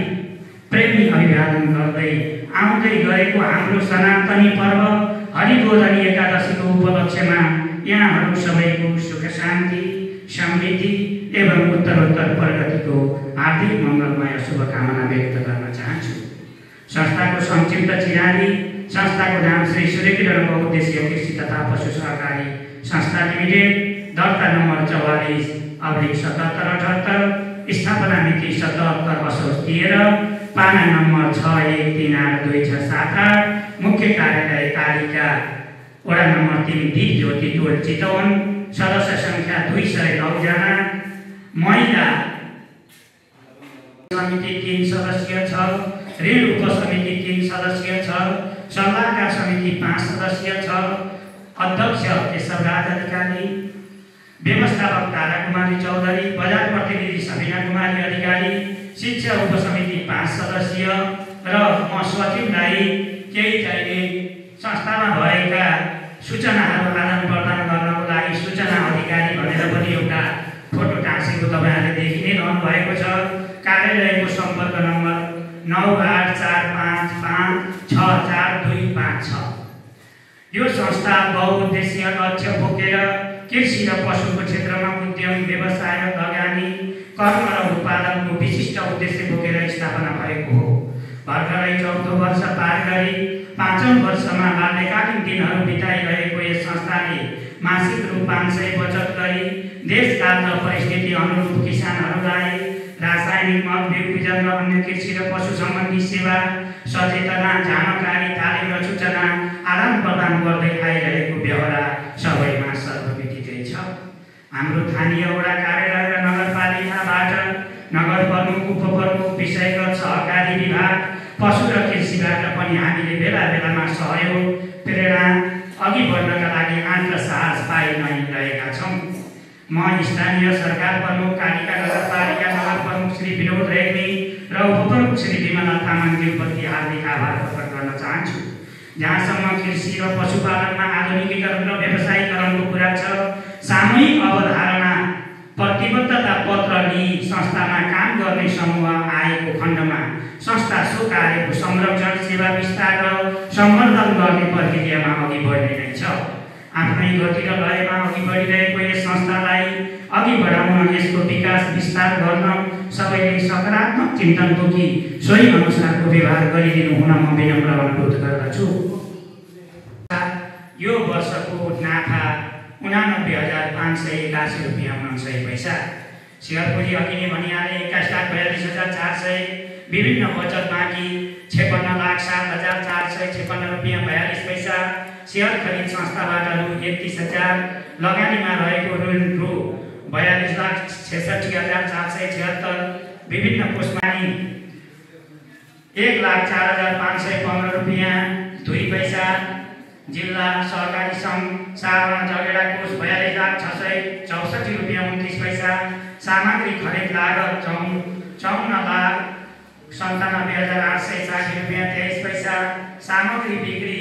प्रेमी अभिवादन गर्दै आउँदै गरेको हाम्रो सनातनी पर्व हरिबोधनी एकादशीको उपलक्ष्यमा यहाँहरू सबैको सुख शान्ति, समृद्धि एवं उत्तरोत्तर प्रगतिको हार्दिक मङ्गलमय शुभकामना व्यक्त गर्न चाहन्छु। संस्थाको संक्षिप्त चिनारी। संस्थाको नाम श्री सूर्यकिरण बहुउद्देश्यीय कृषि तथा पशु सहकारी संस्था लिमिटेड, दर्ता नम्बर 44/7778, स्थापना मिति 77 असोज 13, पाना नम्बर 61382678, मुख्य कार्यालय कालिका, वडा नम्बर 3, दीप ज्योति टोल चितवन, सदस्य संख्या 209 जना, महिला समिति 3 सदस्य छ, ऋण उपसमिति 3 सदस्य छ, सल्लाहकार समिति 5 सदस्य छ, अध्यक्ष केशवराज अधिकारी, व्यवस्थापक तारा कुमारी चौधरी, बजार प्रतिनिधि सबिना कुमारी अधिकारी, शिक्षा उपसमिति 5 सदस्य र म सचिवलाई केही चाहिने संस्थामा भएका सूचनाहरू आदान प्रदान गर्नको लागि सूचना अधिकारी भनेर पनि एउटा फोटो टाँसेको तपाईँहरूले देखि नै रहनु भएको छ। कार्यालयको सम्पर्क नम्बर 9845564256। यो संस्था बहुउद्देश्यीय लक्ष्य बोकेर कृषि र पशुको क्षेत्रमा उद्यम, व्यवसाय, लगानी, कर्म र उत्पादनको विशिष्ट उद्देश्य बोकेर स्थापना भएको हो। भर्खरै 14 वर्ष पार गरी 5औं वर्षमा बाल्यकालीन दिनहरू बिताइरहेको यस संस्थाले मासिक रु 500 बचत गरी देशकाल र परिस्थिति अनुरूप किसानहरूलाई रासायनिक मल बिउ बिजन र अन्य कृषि र पशु सम्बन्धी सेवा, सचेतना, जानकारी, तालिम र सूचना आदान प्रदान गर्दै आइरहेको व्यवहार सबैमा सर्वविदितै छ। हाम्रो स्थानीय वडा कार्यालय र नगरपालिकाबाट नगर प्रमुख, उपप्रमुख, विषयगत सहकारी विभाग, पशु र कृषिबाट पनि हामीले बेला बेलामा सहयोग प्रेरणा अघि बढ्नका लागि आँट र साहस पाइ नै रहेका छौँ। म स्थानीय सरकार प्रमुख कालिका नगरपालिका नगर प्रमुख श्री विनोद रेग्मी र उपप्रमुख श्री विमला तामाङज्यूप्रति हार्दिक आभार प्रकट गर्न चाहन्छु। जहाँसम्म कृषि र पशुपालनमा आधुनिकीकरण र व्यवसायीकरणको कुरा छ, सामूहिक अवधारणा प्रतिबद्धता पत्र लिई संस्थामा काम गर्ने समूह आएको खण्डमा संस्था सो कार्यको संरक्षण, सेवा विस्तार र सम्वर्धन गर्ने प्रक्रियामा अघि बढ्ने नै छ। आफ्नै गति र लयमा अघि बढिरहेको यस संस्थालाई अघि बढाउन, यसको विकास विस्तार गर्न सबैले सकारात्मक चिन्तन बोकी सोही अनुसारको व्यवहार गरिदिनु हुन म विनम्र अनुरोध गर्दछु। यो वर्षको नाफा 89,581 रुपियाँ 49 पैसा। सेयर पूँजी अघि नै भनिहाले 21,42,400, विभिन्न बचत बाँकी 56,07,456 रुपियाँ 42 पैसा। सेयर खरिद संस्थाबाट रु 31,000, लगानीमा रहेको ऋण रु 42,66,476, विभिन्न कोषमानी 1,04,515 रुपियाँ 2 पैसा। जिल्ला सहकारी सङ्घ साधारण जगेडा कोष 42,664 रुपियाँ 29 पैसा। सामग्री खरिद लागत 54,97,860 रुपियाँ 23 पैसा। सामग्री बिक्री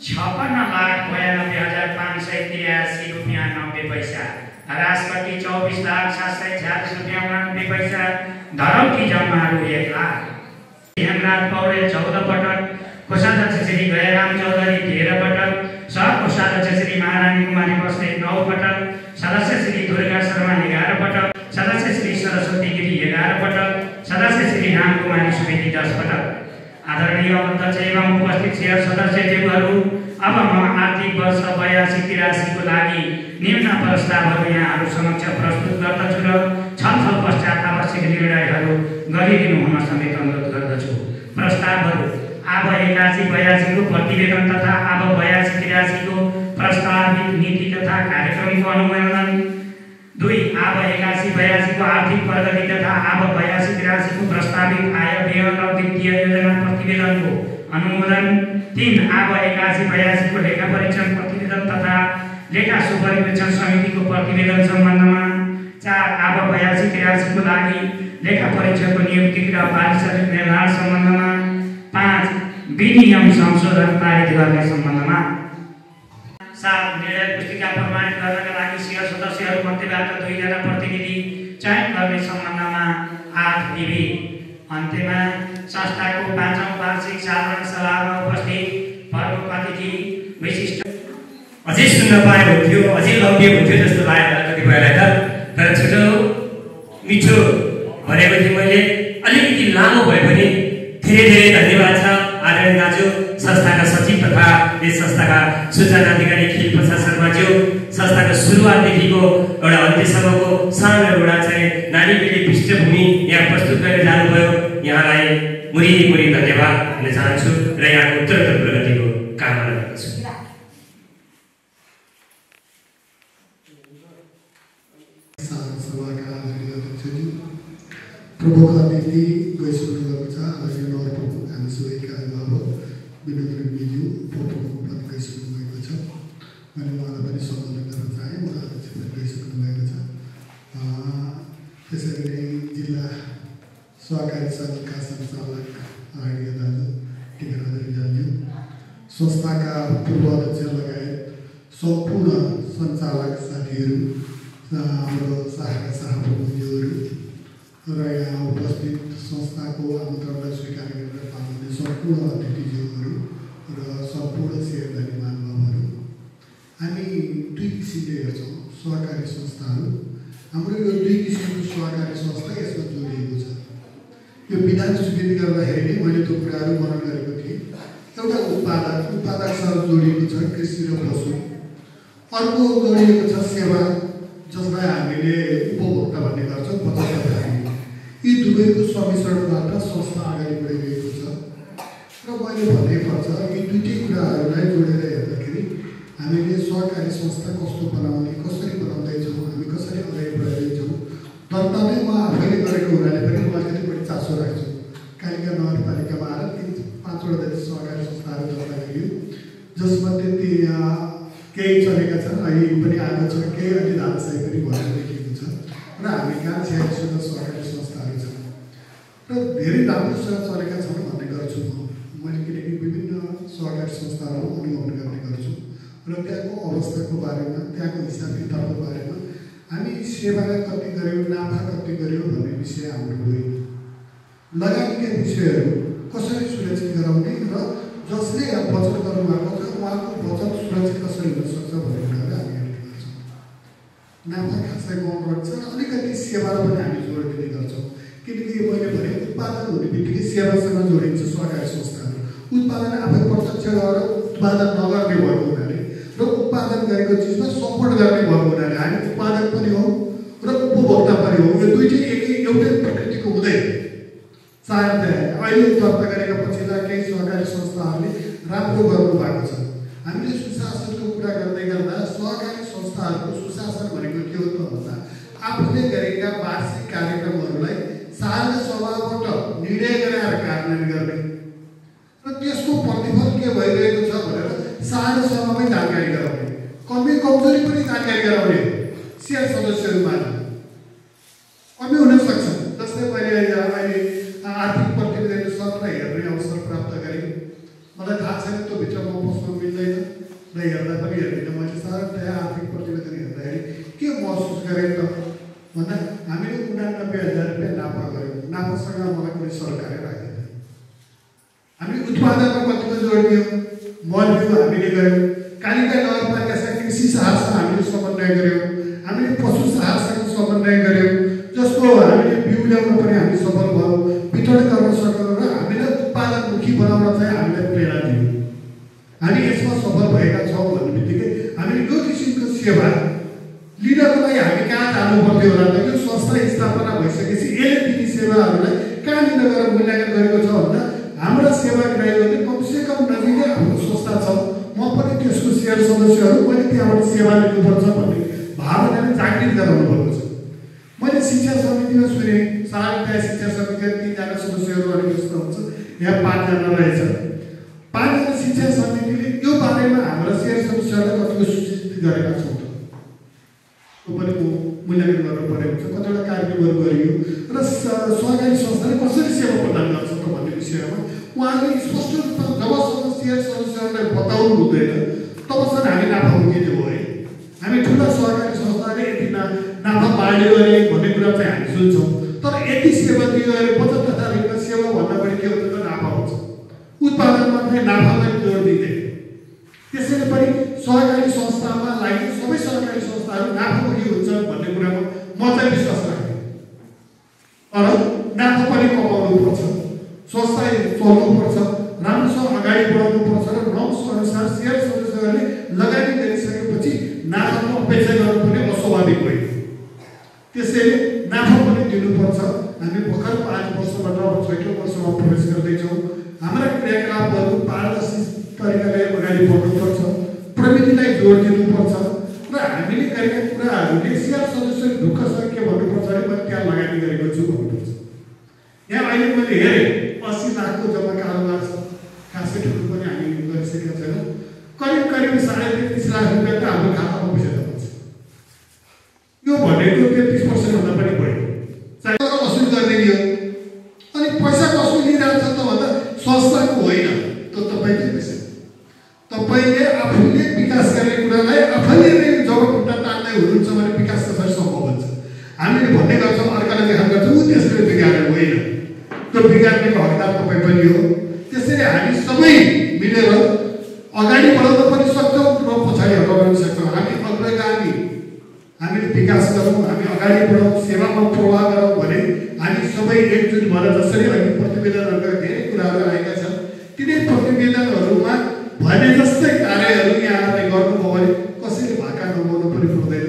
56,92,583 रुपियाँ 90 पैसा। राजपट्टि 24,746 रुपियाँ 89 पैसा। धरौटी जम्मा रु 1 लाख। हेमराज पौडेल 14 पटक, कोषाध्यक्ष श्री गयाराम चौधरी 13 पटक, सहकोषाध्यक्ष श्री महारानी कुमारी बस्नेत 9 पटक, सदस्य श्री दुर्गा शर्मा 11 पटक, सदस्य श्री सरस्वती गिरी 11 पटक, सदस्य श्री रामकुमारी सुवेदी 10 पटक। आदरणीय अध्यक्ष एवं उपस्थित शेयर सदस्यज्यूहरू, अब म आर्थिक वर्ष 82-83 को लागि निम्न प्रस्तावहरू यहाँहरू समक्ष प्रस्तुत गर्दछु र छलफल पश्चात आवश्यक निर्णयहरू गरिदिनु हुन समेत अनुरोध गर्दछु। प्रस्तावहरू: आब 81-82 को प्रतिवेदन तथा आब 82-83 को प्रस्तावित नीति तथा कार्यक्रमको अनुमोदन। 2. आब 81-82 को आर्थिक प्रगति तथा आब 82-83 को प्रस्तावित आय व्यय र वित्तीय योजना प्रतिवेदनको अनुमोदन। 3. आब 81-82 को लेखा परीक्षण प्रतिवेदन तथा लेखा सुपरिवेक्षण समितिको प्रतिवेदन सम्बन्धमा। 4. आब 82-83 को लागि लेखा परीक्षकको नियुक्ति र पारिश्रमिक निर्धारण सम्बन्धमा। 5. विनियम संशोधन पारित गर्ने सम्बन्धमा। 7. निर्णय पुस्तिका प्रमाणित गर्नका लागि शेयर सदस्यहरू मध्येबाट 2 जना प्रतिनिधि चयन गर्ने सम्बन्धमा। 8. विधि। अन्त्यमा संस्थाको 5औं वार्षिक साधारण सभामा उपस्थित प्रमुख अतिथि विशिष्ट अझै सुन्न पाए हुन्थ्यो, अझै लम्बी हुन्थ्यो जस्तो लाग्यो कतिपयलाई त, तर छिटो मिठो भनेको थिएँ मैले। अलिकति लामो भए पनि धेरै धेरै धन्यवाद छ आदरणीय दाजु, संस्थाका सचिव तथा यस संस्थाका सूचना अधिकारी खिल प्रसाद शर्माज्यू। संस्थाको सुरुवातदेखिको एउटा अन्त्यसम्मको सानो एउटा चाहिँ नानीबेली पृष्ठभूमि यहाँ प्रस्तुत गरेर जानुभयो। यहाँलाई मुरी धन्यवाद दिन चाहन्छु र यहाँको उत्तरोत्तर प्रगतिको कामना गर्दछु। प्रमुख अतिथि गइसक्नु भएको छ। आदरणीय नगर प्रमुख हामी सबैका अभिभावक विनोद रेग्मीज्यू उपप्रमुख पनि गइसक्नु भएको छ। मैले उहाँलाई पनि सम्बोधन गर्न चाहेँ, उहाँ अध्यक्ष पनि गइसक्नु भएको छ। त्यसरी नै जिल्ला सहकारी सङ्घका सञ्चालक आदरणीय दाजु टिकाराज रिजालज्यू, संस्थाका पूर्व अध्यक्ष लगायत सम्पूर्ण सञ्चालक साथीहरू, हाम्रो शाखाका सभाप्रमुखज्यूहरू र यहाँ उपस्थित संस्थाको आमन्त्रणलाई स्वीकार गरेर पाल्ने सम्पूर्ण अतिथिज्यूहरू र सम्पूर्ण शेयरधारी महानुभावहरू, हामी 2 किसिमले हेर्छौँ सहकारी संस्थाहरू। हाम्रो यो 2 किसिमको सहकारी संस्था यसमा जोडिएको छ। यो विधान स्वीकृति गर्दाखेरि नै मैले त्यो कुराहरू वर्णन गरेको थिएँ। एउटा उत्पादकसँग जोडिएको छ कृषि र पशु, अर्को जोडिएको छ सेवा, जसलाई हामीले उपभोक्ता भन्ने गर्छौँ, बचतकर्ता। यी दुवैको सम्मिश्रणबाट संस्था अगाडि बढिरहेको छ र मैले भन्नुपर्छ यी दुईटै कुराहरूलाई जोडेर हेर्दाखेरि हामीले सहकारी संस्था कस्तो बनाउने, कसरी बनाउँदैछौँ, हामी कसरी अगाडि बढाइरहेछौँ। दर्ता नै म आफैले गरेको हुनाले पनि म अलिकति बढी चासो राख्छु। कालिका नगरपालिकामा जसमध्ये ती केही चलेका छन्, अहिले पनि आएको छ, केही अलि धाराशाही पनि भएर देखिएको छ र हामी कहाँ 46 सहकारी संस्थाहरू छन् र धेरै राम्रोसँग चलेका छन् भन्ने गर्छु मैले, किनकि विभिन्न सहकारी संस्थाहरू अनुभव गर्ने गर्छु र त्यहाँको अवस्थाको बारेमा, त्यहाँको हिसाब किताबको बारेमा हामी सेवा कति गऱ्यौँ, नाफा कति गऱ्यौँ भन्ने विषय हाम्रो होइन। लगानीका विषयहरू कसरी सुरक्षित गराउने र जसले बचत गर्नुभएको छ उहाँको बचत सुरक्षित कसरी हुन सक्छ भन्ने कुराहरू हामी हेर्ने गर्छौँ। नाफा खासै कम गर्छ, अलिकति सेवालाई पनि हामी जोड दिने गर्छौँ, किनकि मैले भने उत्पादन हुने बित्तिकै सेवासँग जोडिन्छ सहकारी संस्थाहरू। उत्पादन आफै प्रत्यक्ष गरेर उत्पादन नगर्ने भएको हुनाले र उत्पादन गरेको चिजमा सपोर्ट गर्ने भएको हुनाले हामी उत्पादक पनि हौँ र उपभोक्ता पनि हौँ। यो दुइटै एउटै प्रकृतिको हुँदैन। सायद अहिले दर्ता गरेका पछिल्ला केही सहकारी संस्थाहरूले राम्रो गर्नुभएको छ। हामीले सुशासनको कुरा गर्दै गर्दा सहकारी संस्थाहरूको सुशासन भनेको के हो त भन्दा आफूले गरेका वार्षिक कार्यक्रमहरूलाई साझा सभाबाट निर्णय गराएर कार्यान्वयन गर्ने र त्यसको प्रतिफल के भइरहेको छ भनेर साझा सभामै जानकारी गराउने, कमी कमजोरी पनि जानकारी गराउने, सेयर सदस्यहरूमा कमी हुन सक्छ। जस्तै मैले अहिले आर्थिक प्रतिवेदन सत्र हेर्ने अवसर प्राप्त गरेँ। मलाई थाहा छैन त्यो भित्र म पस्न मिल्दैन र हेर्दा पनि हेर्दिनँ। मैले साधारणतया आर्थिक प्रतिवेदन हेर्दाखेरि के महसुस गरेँ त भन्दा हामीले 89,000 रुपियाँ नाफा गऱ्यौँ। नाफासँग मलाई कुनै सरकारले राखेन। हामी उत्पादनमा कतिको जोड दियौँ, मल बिउ हामीले गऱ्यौँ, कालिका नगरपालिकासँग कृषि सहायतासँग हामीले समन्वय गऱ्यौँ, हामीले पशु सहायतासँग समन्वय गऱ्यौँ, जसको हामीले बिउ ल्याउन पनि हामी सफल भयौँ, वितरण गर्न सक्यौँ र हामीलाई उत्पादनमुखी बनाउन चाहिँ हामीलाई प्रेरणा दियो। हामी यसमा सफल भएका छौँ भन्ने बित्तिकै हामीले यो किसिमको सेवा लिनको लागि हामी कहाँ जानु पर्थ्यो होला त? यो संस्था स्थापना भइसकेपछि यसले दिने सेवाहरूलाई कहाँ लिन गएर मूल्याङ्कन गरेको छ भन्दा हाम्रा सेवाग्राहीहरूले कमसेकम नजिकै हाम्रो संस्था छ, म पनि त्यसको सेयर सदस्यहरू, मैले त्यहाँबाट सेवा लिनुपर्छ भन्ने भावनाले जागृत गराउनु भएको छ। मैले शिक्षा समितिमा सुने, साधारणतया शिक्षा समितिमा 3 जना सदस्यहरू अनि जस्तो हुन्छ, यहाँ 5 जना रहेछ। 5 जना शिक्षा समितिले यो बारेमा हाम्रा सेयर सदस्यहरूलाई कतिको सूचित गरेका छौँ त? त्यो पनि मूल्याङ्कन गर्नु परेको छ। कतिवटा कार्यक्रमहरू गरियो र सहकारी संस्थाले कसरी सेवा प्रदान गर्छ त भन्ने विषयमा उहाँले स्पष्ट रूपमा जबसम्म सेयर सदस्यहरूलाई बताउनु हुँदैन तबसम्म हामी नाफामुखी दियो है। हामी ठुला सहकारी संस्थाले यति नाफा बाँड्यो अरे भन्ने कुरा चाहिँ हामी सुन्छौँ, तर यति सेवा दियो अरे 75,000 रुपियाँ सेवा भन्दा बढी के हुन्छ त नाफा हुन्छ। उत्पादनमा चाहिँ नाफालाई जोड दिँदैन। त्यसैले पनि सहकारी संस्थामा लागि सबै सहकारी संस्थाहरू नाफामुखी हुन्छन् भन्ने कुरामा म चाहिँ विश्वास राख्छु। तर नाफा पनि कमाउनुपर्छ, संस्था चल्नुपर्छ, राम्रोसँग अगाडि बढाउनुपर्छ र नर्म्स अनुसार सेयर सदस्यहरूले लगानी गरिसकेपछि नाफाको अपेक्षा गर्नुपर्ने अस्वाभाविक होइन। त्यसैले नाफा पनि दिनुपर्छ। हामी भर्खर 5 वर्षबाट अब 6औं वर्षमा प्रवेश गर्दैछौँ। हाम्रा क्रियाकलापहरू पारदर्शी तरिकाले अगाडि बढ्नुपर्छ, प्रविधिलाई जोड दिनुपर्छ र हामीले गरेका कुराहरूले सेयर सदस्यले ढुक्कसँग के भन्नुपर्छ भने मैले त्यहाँ लगानी गरेको छु भन्नुपर्छ। यहाँ अहिले मैले हेरेँ 80 लाखको जम्मा कारोबार छ, खासै ठुलो पनि हामी गरिसकेका छैनौँ। करिब 33.5 लाख रुपियाँ त हाम्रो खातामा पैसा जान्छ। यो भनेको 33% भन्दा पनि बढी चाहिँ वसुल गर्ने हो। अनि पैसा कसले लिइरहेको छ त भन्दा संस्थाको होइन, त्यो तपाईँकै पैसा। तपाईँले आफूले विकास गर्ने कुरालाई आफैले नै जब खुट्टा तान्दै हुनुहुन्छ भने विकास कसरी सम्भव हुन्छ? हामीले भन्ने गर्छौँ, अर्कालाई देखा गर्छौँ, ऊ त्यसले बिगारेर होइन, त्यो बिगार्नेको हकदार तपाईँ पनि हो। त्यसैले हामी सबै मिलेर अगाडि बढाउन पनि सक्छौँ र पछाडि हटाउन पनि सक्छौँ। हामी अग्रगामी, हामीले विकास गरौँ, हामी अगाडि बढौँ, सेवामा प्रवाह गरौँ भने हामी सबै एकजुट भएर जसरी अहिले प्रतिवेदनहरूका धेरै कुराहरू आएका छन्, तिनै प्रतिवेदनहरूमा भने जस्तै कार्यहरू यहाँले गर्नुभयो भने कसैले भाका नगाउनु पनि पर्दैन।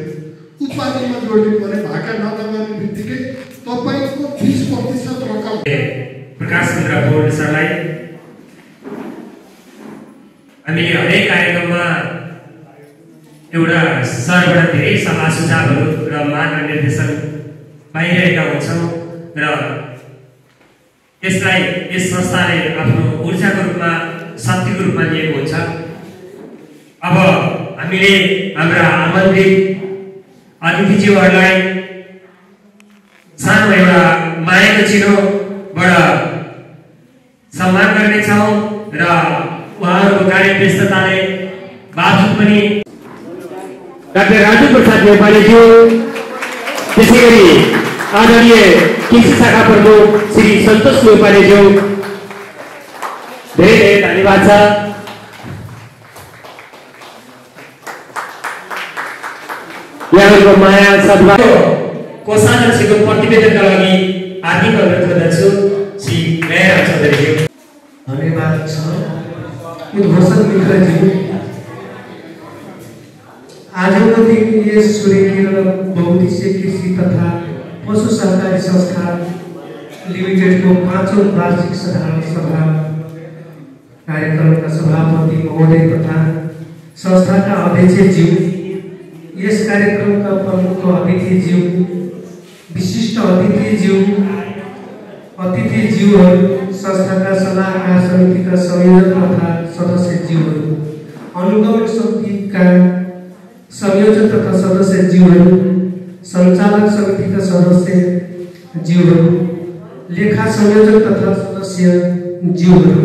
उत्पादनमा जोड दिनु भने भाका नगाउने बित्तिकै तपाईँको 20% रकम। प्रकाश चन्द्र पौडेल सरलाई हामीले हरेक कार्यक्रममा एउटा सरबाट धेरै सल्लाह सुझावहरू र मार्ग निर्देशन पाइरहेका हुन्छौँ र यसलाई यस संस्थाले आफ्नो ऊर्जाको रूपमा, शक्तिको रूपमा लिएको हुन्छ अब हामीले हाम्रा आमन्त्रित अतिथिज्यूहरूलाई सानो एउटा मायाको चिनोबाट सम्मान गर्नेछौँ र उहाँहरूको कार्य व्यस्तताले बावजुद पनि डाक्टर राजु प्रसाद नेपालीज्यू, त्यसै गरी आदरणीय कृषि शाखा प्रमुख श्री सन्तोष नेपालीज्यू, धेरै धेरै धन्यवाद छ। यहाँहरूको माया सद्भाव कोषाध्यक्षको प्रतिवेदनका लागि हार्दिक अनुरोध गर्दछु श्री दयाराम चौधरीज्यू। धन्यवाद छ उद्घोषण मित्रज्यू। आजको दिन यस सूर्यकिरण बहुउद्देश्यीय कृषि तथा पशु सहकारी संस्था लिमिटेडको 5औं वार्षिक साधारण सभा कार्यक्रमका सभापति महोदय तथा संस्थाका अध्यक्षज्यू, यस कार्यक्रमका प्रमुख अतिथिज्यू, विशिष्ट अतिथिज्यूहरू, संस्थाका सल्लाहकार समितिका संयोजक तथा सदस्यज्यूहरू, अनुगमन समितिका संयोजक तथा सदस्यज्यूहरू, सञ्चालक समितिका सदस्यज्यूहरू, लेखा संयोजक तथा सदस्यज्यूहरू,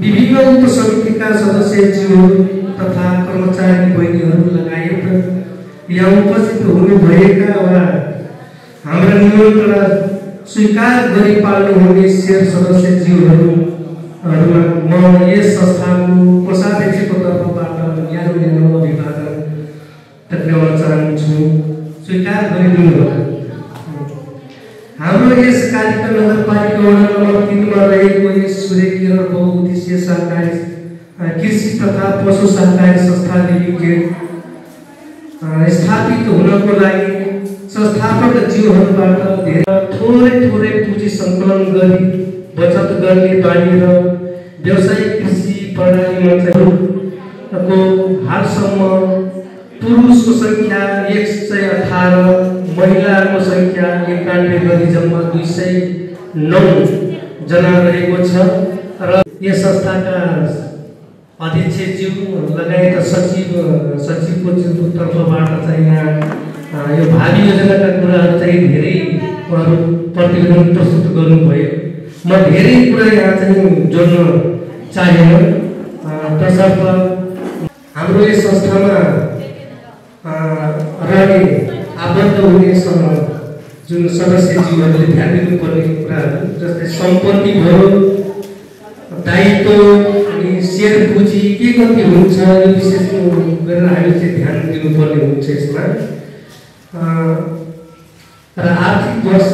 विभिन्न उप समितिका सदस्यज्यूहरू तथा कर्मचारी बहिनीहरू लगायत यहाँ उपस्थित हुनुभएका वा हाम्रा निमन्त्रणा स्वीकार गरी पाल्नुहुने शेयर सदस्यज्यूहरूमा म यस संस्थाको कोषाध्यक्षको तर्फबाट न्यानो अभिवादन टक्राउन चाहन्छु। स्वीकार गरिदिनुभयो। हाम्रो यस कार्यक्रम नगरपालिका वडा नम्बर 3 मा रहेको यस सूर्यकिरण बहुउद्देश्यीय सहकारी कृषि तथा पशु सहकारी संस्था लिमिटेड स्थापित हुनको लागि संस्थापक जीवहरूबाट थोरै पुँजी सङ्कलन गरी बचत गर्ने बानी र व्यावसायिक कृषि प्रणालीमा को हालसम्म पुरुषको सङ्ख्या 118, महिलाको सङ्ख्या 91 गरी जम्मा 209 जना रहेको छ र यस संस्थाका अध्यक्षज्यू लगायत सचिवको तर्फबाट चाहिँ यहाँ यो भावी योजनाका कुराहरू चाहिँ धेरै उहाँहरू प्रतिवेदन प्रस्तुत गर्नुभयो। म धेरै कुरा यहाँ चाहिँ जोड्न चाहेन। तसर्थ हाम्रो यस संस्थामा रहने आबद्ध हुने जुन सदस्यज्यूहरूले ध्यान दिनुपर्ने कुराहरू जस्तै सम्पत्ति भयो, दायित्व अनि शेयर पुँजी के कति हुन्छ, यो विशेष गरेर हामीले चाहिँ ध्यान दिनुपर्ने हुन्छ यसमा। र आर्थिक वर्ष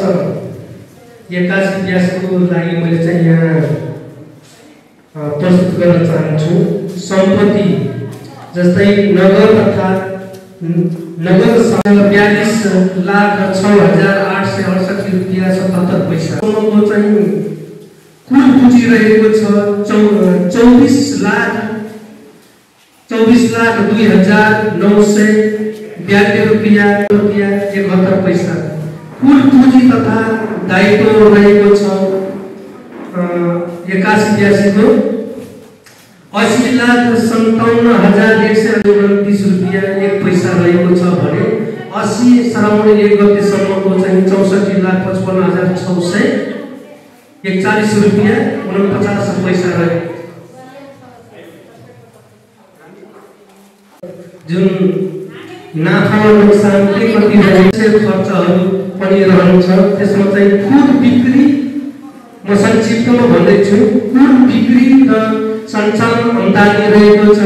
81-82 को लागि मैले चाहिँ यहाँ प्रस्तुत गर्न चाहन्छु। सम्पत्ति जस्तै नगद तथा नगद 42,06,868 रुपियाँ 77 पैसा सम्मको चाहिँ कुल पुँजी रहेको छ 24,02,992 रुपियाँ 71 पैसा। कुल पुँजी तथा दायित्व रहेको छ 81-82 को 80,57,129 रुपियाँ 1 पैसा रहेको छ भने 80 श्रावण 1 गतेसम्मको चाहिँ 64,55,641 रुपियाँ 49 पैसा रह्यो। जुन नाफा नोक्सान के कति रहेको खर्चहरू पनि रहन्छ। त्यसमा चाहिँ कुल बिक्री, म संक्षिप्तमा भन्दैछु, कुल बिक्री र सञ्चालन आम्दानी रहेको छ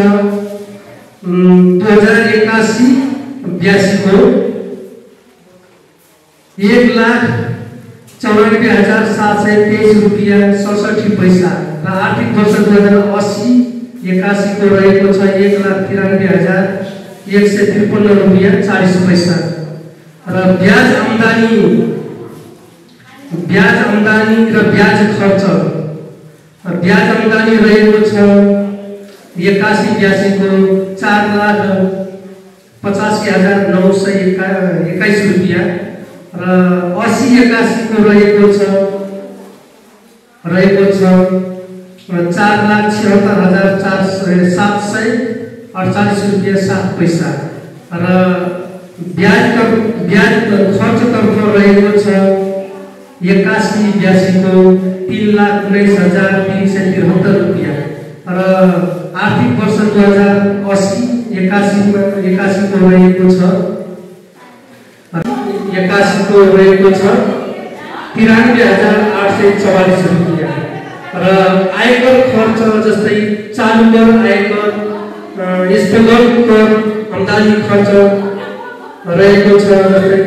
2081-82 को 1,94,723 रुपियाँ 67 पैसा र आर्थिक वर्ष 2080-81 को रहेको छ 1,93,153 रुपियाँ 40 पैसा र ब्याज आम्दानी र ब्याज खर्च। ब्याज आम्दानी रहेको छ 81-82 को 4,85,921 रुपियाँ र 80-81 को रहेको छ 4,76,748 रुपियाँ 7 पैसा र ब्याज खर्चतर्फ रहेको छ 81,82 को 3,19,373 रुपियाँ र आर्थिक वर्ष 2080-81 को रहेको छ 93,844 रुपियाँ र आयकर खर्च जस्तै चालु कर आयकर स्थगन कर आम्दानी खर्च रहेको छ जस्तै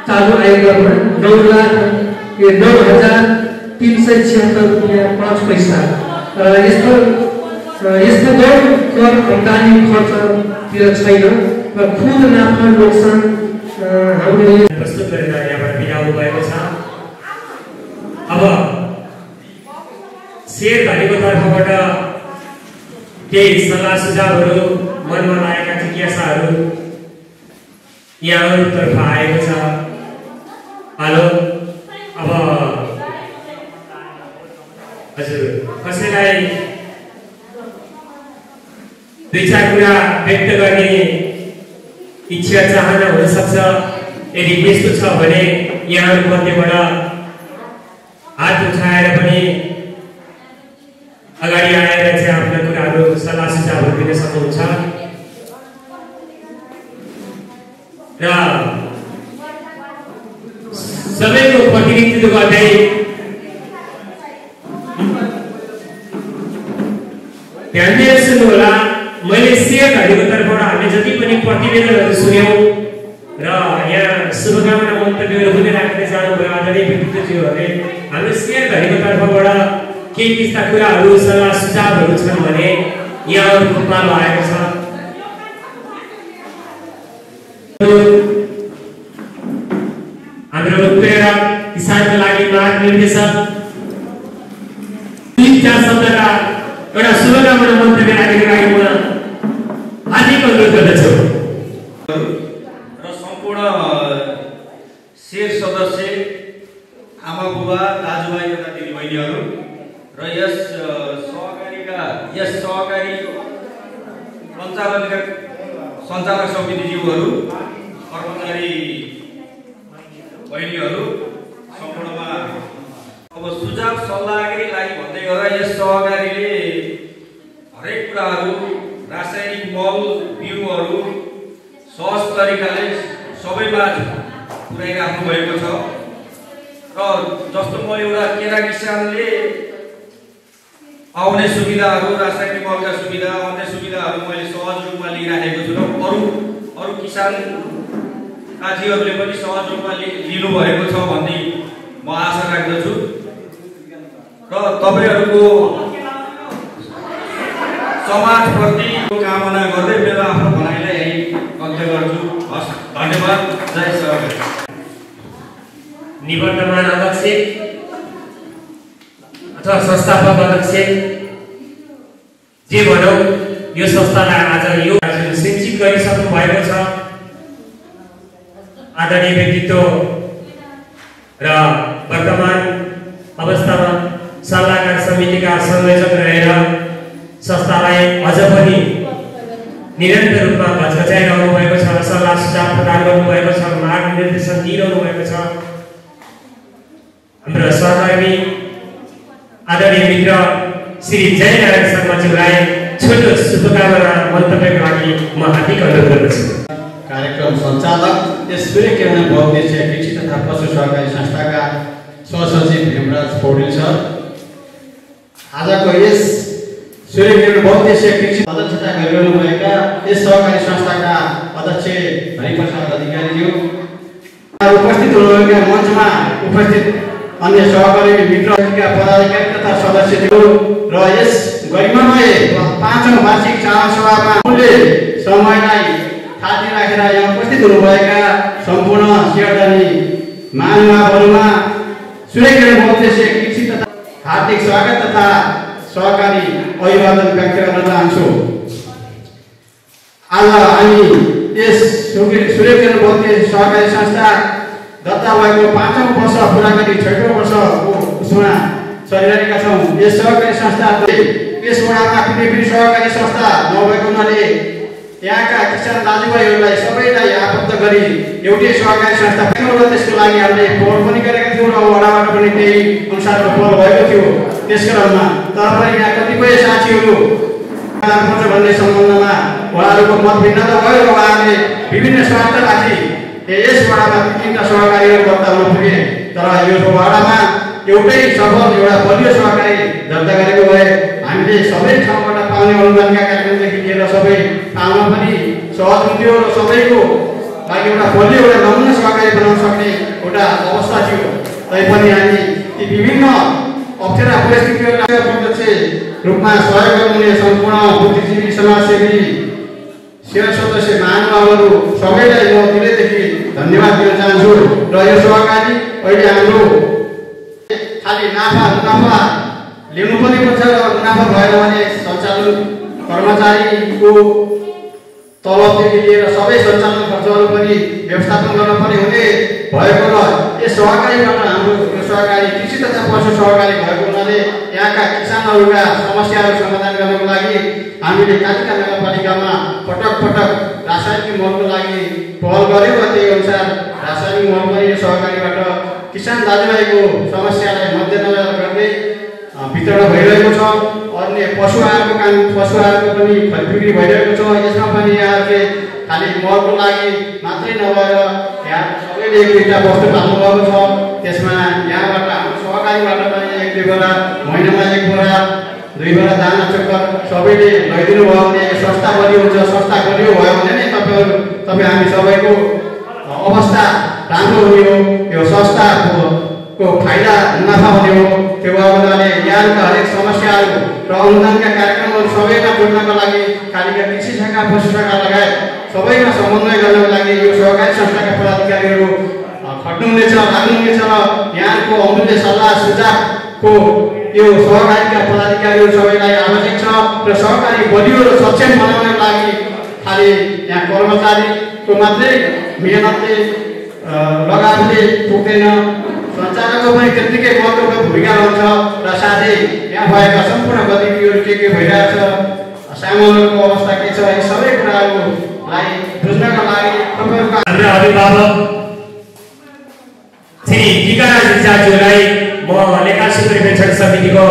चालू आयकरमा 9,0376 रुपियाँ 5 पैसा र यस्तो गण कर आम्दानी खर्चतिर छैन र खुद नाफा नोक्सान हामीले प्रस्तुत गरेर यहाँबाट बिदा हुनुभएको छ। अब शेयरधारीको तर्फबाट केही सल्लाह सुझावहरू मनमा लागेका जिज्ञासाहरू यहाँहरूतर्फ आएको छ। हेलो अब हजुर कसैलाई 2-4 कुरा व्यक्त गर्ने इच्छा चाहना हुन सक्छ। यदि त्यस्तो छ भने यहाँहरू मध्येबाट हात उठाएर पनि अगाडि आएर चाहिँ आफ्ना कुराहरू सल्लाह सुझावहरू दिन सक्नुहुन्छ र सबैको प्रतिनिधित्व गर्दै ध्यान दिएर सुन्नुहोला। मैले शेयरधारीको तर्फबाट हामीले जति पनि प्रतिवेदनहरू सुन्यौँ र यहाँ शुभकामना मन्तव्यहरू पनि राख्दै जानुभयो आदरणीय व्यक्तित्वज्यूहरूले। हाम्रो शेयरधारीको तर्फबाट केही त्यस्ता कुराहरू सल्लाह सुझावहरू छन् भने यहाँहरूको पालो आएको छ। हाम्रो प्रेरक किसानको लागि महानिर्देशक 3-4 शब्दका एउटा शुभकामना मन्तव्य राखेको लागि म हार्दिक अनुरोध गर्दछु र सम्पूर्ण शेर सदस्य आमा बुबा दाजुभाइ तथा दिदीबहिनीहरू र यस सहकारी सञ्चालक समितिज्यूहरू कर्मचारी बहिनीहरू सम्पूर्णमा अब सुझाव सल्लाहकै लागि भन्दै गर्दा यस सहकारीले हरेक कुराहरू रासायनिक मल बिउहरू सहज तरिकाले सबैमा पुर्याइराख्नु भएको छ र जस्तो म एउटा केरा किसानले आउने सुविधाहरू रासायनिक मलका सुविधा अन्य सुविधाहरू मैले सहज रूपमा लिइराखेको छु र अरू किसान साथीहरूले पनि सहज रूपमा लिनुभएको छ भन्ने म आशा राख्दछु र तपाईहरूको समाजप्रति कामना गर्दै मेरो आफ्नो भनाइलाई यही अन्त्य गर्छु। हस्, धन्यवाद। जय सहकारी। निवर्तमान अध्यक्ष अथवा संस्थापक अध्यक्ष जे भनौँ यो संस्थालाई आज यो सिन्चित गरिसक्नु भएको छ। आदरणीय व्यक्तित्व र वर्तमान अवस्थामा सल्लाहकार समितिका संयोजक रहेर संस्थालाई अझ पनि निरन्तर रूपमा घचघचाइरहनु भएको छ, सल्लाह सुझाव प्रदान गर्नुभएको छ, मार्गनिर्देशन दिइरहनु भएको छ। हाम्रो सहकर्मी आदरणीय मित्र श्री जयनारायण शर्माज्यूलाई छोटो शुभकामना मन्तव्यका लागि म हार्दिक अनुरोध गर्दछु। कार्यक्रम सञ्चालक यस सूर्यकिरण बहुउद्देश्य कृषि तथा पशु सहकारी संस्थाका सहसचिव हेमराज पौडेल सर, आजको यस सूर्यकिरण बहुउद्देश्य कृषि अध्यक्षता गरिरहनुभएका यस सहकारी संस्थाका अध्यक्ष हरिप्रसाद अधिकारीज्यू, उपस्थित हुनुभएका मञ्चमा उपस्थित अन्य सहकारी मित्रका पदाधिकारी तथा सदस्यज्यू र यस गरिमामय 5औं वार्षिक चार सभामा समयलाई थाती राखेर यहाँ उपस्थित हुनुभएका सम्पूर्ण शेयरधारी महानुभावहरूमा सूर्यकिरण बहुउद्देश्य कृषि तथा हार्दिक स्वागत तथा सहकारी अभिवादन व्यक्त गर्न चाहन्छु। आज हामी यस सूर्यकिरण बहुउद्देश्य सहकारी संस्था दत्ता भएको 5औं वर्ष पुरा गरी 6औं वर्षको उसमा चलिरहेका छौँ। यस सहकारी संस्था यस वडामा कुनै पनि सहकारी संस्था नभएको हुनाले यहाँका किसान दाजुभाइहरूलाई सबैलाई आबद्ध गरी एउटै सहकारी संस्था र त्यसको लागि हामीले पहल पनि गरेका थियौँ र वडाबाट पनि त्यही अनुसारको पहल भएको थियो। त्यस क्रममा तर पनि यहाँ कतिपय साथीहरू भन्ने सम्बन्धमा उहाँहरूको मत भिन्नता भयो र उहाँहरूले विभिन्न स्वार्थ राखी यस वडामा 3टा सहकारीहरू दर्ता हुन पुगे। तर यो वडामा एउटै सफल एउटा बलियो सहकारी दर्ता गरेको भए हामीले सबै ठाउँबाट पाउने अनुदानका कार्यक्रमदेखि लिएर सबै ठाउँमा पनि सहज हुन्थ्यो र सबैको लागि एउटा बलियो एउटा नमुना सहकारी बनाउन सक्ने एउटा अवस्था थियो। तैपनि हामी ती विभिन्न अप्ठ्यारा परिस्थितिहरूलाई प्रत्यक्ष रूपमा सहयोग गर्नुहुने सम्पूर्ण बुद्धिजीवी समाजसेवी सेवा सदस्य महानुभावहरू सबैलाई म दिलैदेखि धन्यवाद दिन चाहन्छु। र यो सहकारी अहिले हाम्रो खालि मुनाफा लिनु पनि पर्छ र मुनाफा भएन भने सञ्चालन कर्मचारीको तलबदेखि लिएर सबै सञ्चालन खर्चहरू पनि व्यवस्थापन गर्न पनि हुने भएको र यस सहकारीबाट हाम्रो यो सहकारी कृषि तथा पशु सहकारी भएको हुनाले यहाँका किसानहरूका समस्याहरू समाधान गर्नको लागि हामीले कालिका नगरपालिकामा पटक पटक रासायनिक मलको लागि पहल गर्यौँ र त्यही अनुसार रासायनिक मल पनि यो सहकारीबाट किसान दाजुभाइको समस्यालाई मध्यनजर गर्दै वितरण भइरहेको छ। अन्य पशु आहारको पनि खरिद बिक्री भइरहेको छ। यसमा पनि यहाँहरूले खालि मलको लागि मात्रै नभएर यहाँ सबैले 1-2टा वस्तु पाल्नुभएको छ। त्यसमा यहाँबाट हाम्रो सहकारीबाट पनि 1-2 बोरा महिनामा 1 बोरा 2 बोरा दाना चक्कर सबैले लैदिनु भयो भने संस्था बलियो हुन्छ। संस्था बलियो भयो भने नै तपाईँ हामी सबैको अवस्था राम्रो हुने हो। यो संस्थाको फाइदा मुनाफा हुने हो। त्यो हुनाले यहाँका हरेक समस्याहरू र अनुदानका कार्यक्रमहरू सबैमा जोड्नको लागि कालिका कृषि शाखा पशु शाखा लगायत सबैमा समन्वय गर्नको लागि यो सहकारी संस्थाका पदाधिकारीहरू खट्नुहुनेछ लाग्नुहुनेछ र यहाँको अमूल्य सल्लाह सुझावको यो सहकारीका पदाधिकारीहरू सबैलाई आवश्यक छ। र सहकारी बलियो र सक्षम बनाउनको लागि खालि यहाँ कर्मचारीको मात्रै मेहनतले लगावले पुग्दैन, सञ्चालकको पनि त्यत्तिकै महत्त्वपूर्ण भूमिका रहन्छ। र साथै यहाँ भएका सम्पूर्ण गतिविधिहरू के भइरहेछ, सामानहरूको अवस्था के छ, यी सबै कुराहरूलाई बुझ्नका लागि तपाईँहरूको हाम्रा अभिभावक श्री टिकाराज रिजालज्यूलाई म लेखा सूत्रपेक्षण समितिको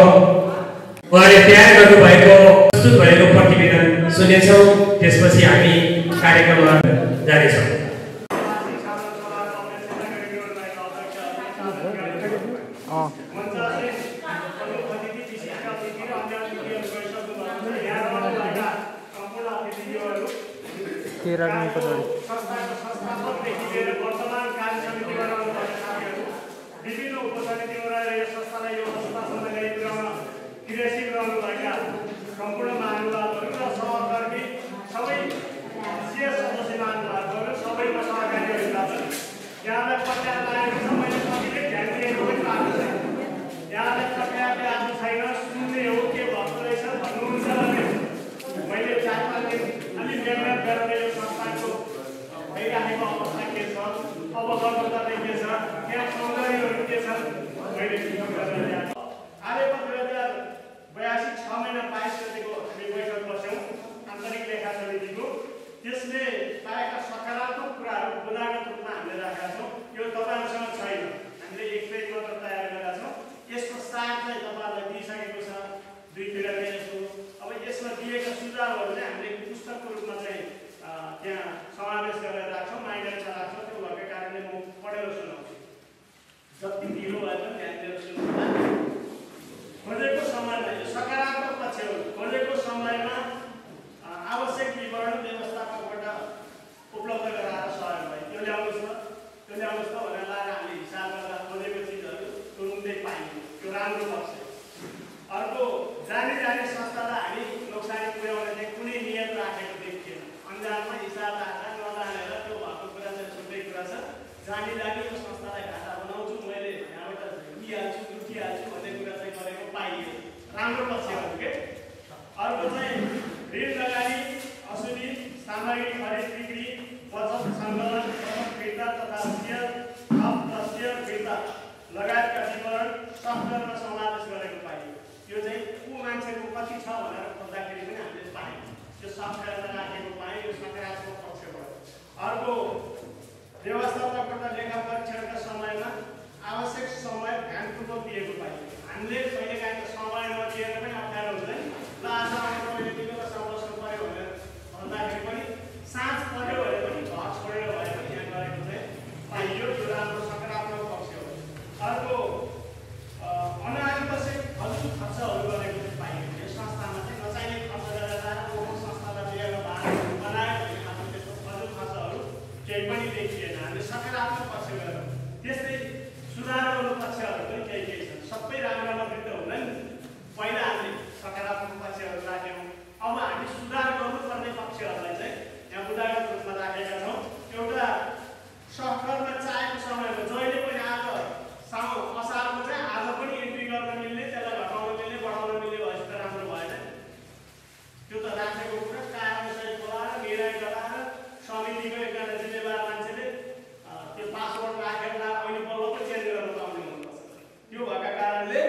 उहाँले तयार गर्नुभएको प्रस्तुत भएको प्रतिवेदन सुनेछौँ। त्यसपछि हामी कार्यक्रममा जानेछौँ। विभिन्न उपसमितिहरू र यस संस्थालाई यो संस्थासँग ल्याइपुर्याउन क्रियाशील रहनुभएका सम्पूर्ण महानुभावहरू र सहकर्मी सबै सदस्य महानुभावहरू सबैमा सहकारीहरूबाट यहाँलाई प्रत्यार लागेको छ। मैले कतिले ध्यान दिएको पनि पाएको छैन। यहाँलाई प्रत्यारले आज छैन, सुन्ने हो के भएको रहेछ भन्नुहुन्छ भने मैले 4-5 दिन अलिक मेहनत गरेर यो संस्थाको भइराखेको अवस्था के छ, अब गर्नुपर्ने के छ, यहाँ सौन्दर्यहरू के छन् मैले विचार गरेर ल्याएको। आलेको 2082 6 महिना 22 गतिको हामी बैठक बस्यौँ आन्तरिक लेखा समितिको। त्यसले पाएका सकारात्मक कुराहरू उदाहरण रूपमा हामीले राखेका छौँ। यो तपाईँहरूसँग छैन, हामीले 1 पेज मात्र तयार गरेका छौँ। यसको सार चाहिँ तपाईँहरूलाई दिइसकेको छ 2 पेजको। अब यसमा दिएका सुझावहरू चाहिँ हामीले पुस्तकको रूपमा चाहिँ त्यहाँ समावेश गरेर राख्छौँ, माइन्डमा राख्छौँ। त्यो भएको कारणले म पढेर सुनाउँछु। जति ढिलो भए पनि ध्यान दिएर सुन्नुहोला। खोजेको समयमा यो सकारात्मक पक्षहरू खोजेको समयमा आवश्यक विवरण व्यवस्थापकबाट उपलब्ध गराएर सहयोग भयो। त्यो ल्याउनुहोस् न भनेर लाएर हामीले हिसाब गर्दा खोजेको चिजहरू तुरुन्तै पाइयो। त्यो राम्रो पक्ष। अर्को जानी संस्थालाई हामी नोक्सानी पुर्याउने चाहिँ कुनै नियम राखेको देखिएन। अन्जानमा हिसाब राखेर नजानेर त्यो भएको कुरा चाहिँ छुट्टै कुरा छ। जानी यो संस्थालाई घाटा बनाउँछु, मैले यहाँबाट लिइहाल्छु लुटिहाल्छु भन्ने कुरा चाहिँ गरेको पाइयो। राम्रो पक्षहरू के। अर्को चाहिँ ऋण लगानी, असुली, सामग्री खरिद बिक्री, बचत सङ्कलन, बचत फिर्ता तथा सेयर थप र सेयर फिर्ता लगायतका विवरण सफ्टवेयरमा समावेश गरेको व्यवस्थापकबाट लेखा परीक्षणका समयमा आवश्यक समय ध्यानपूर्वक दिएको पाइयो। हामीले कहिलेकाहीँ समय नदिएर पनि अप्ठ्यारो हुन्छ नि। ल आज मैले दिनको समय बस्नु पऱ्यो भनेर भन्दाखेरि पनि साँझ पऱ्यो भने पनि घर छोडेर भए पनि यहाँ गरेको चाहिँ पाइयो। त्यो राम्रो सकारात्मक पक्ष हो। अर्को अनावश्यक फाल्तु खर्चहरू गरेको चाहिँ पाइयो। यो संस्थामा चाहिँ नचाहिने खर्च गरेर ओहो संस्थालाई लिएर बनायो भने आफ्नो त्यसको फाल्तु खर्चहरू केही पनि देखिएन। हामीले सकारात्मक पक्ष गरेर त्यस्तै सुधार गर्नु पक्षहरू पनि केही छन्। सबै राम्रो मात्रै त हुँदैन। पहिला हामीले सकारात्मक पक्षहरू राख्यौँ। अब हामी सुधार गर्नुपर्ने पक्षहरूलाई चाहिँ यहाँ उदाहरणको रूपमा राखेका छौँ। एउटा सफ्टवेयरमा चाहेको समयमा जहिले पनि आज असारमा चाहिँ आज पनि एन्ट्री गर्न मिल्ने, त्यसलाई घटाउन मिल्ने, बढाउन मिल्ने भएपछि त राम्रो भएन। त्यो त राखेको कुरा कार्यविषय बोलाएर निर्णय गराएर समितिको एकजना जिम्मेवार मान्छेले त्यो पासवर्ड राखेर अहिले बल्ल पो चेन्ज गर्न पाउने हुनुपर्छ। त्यो भएका कारणले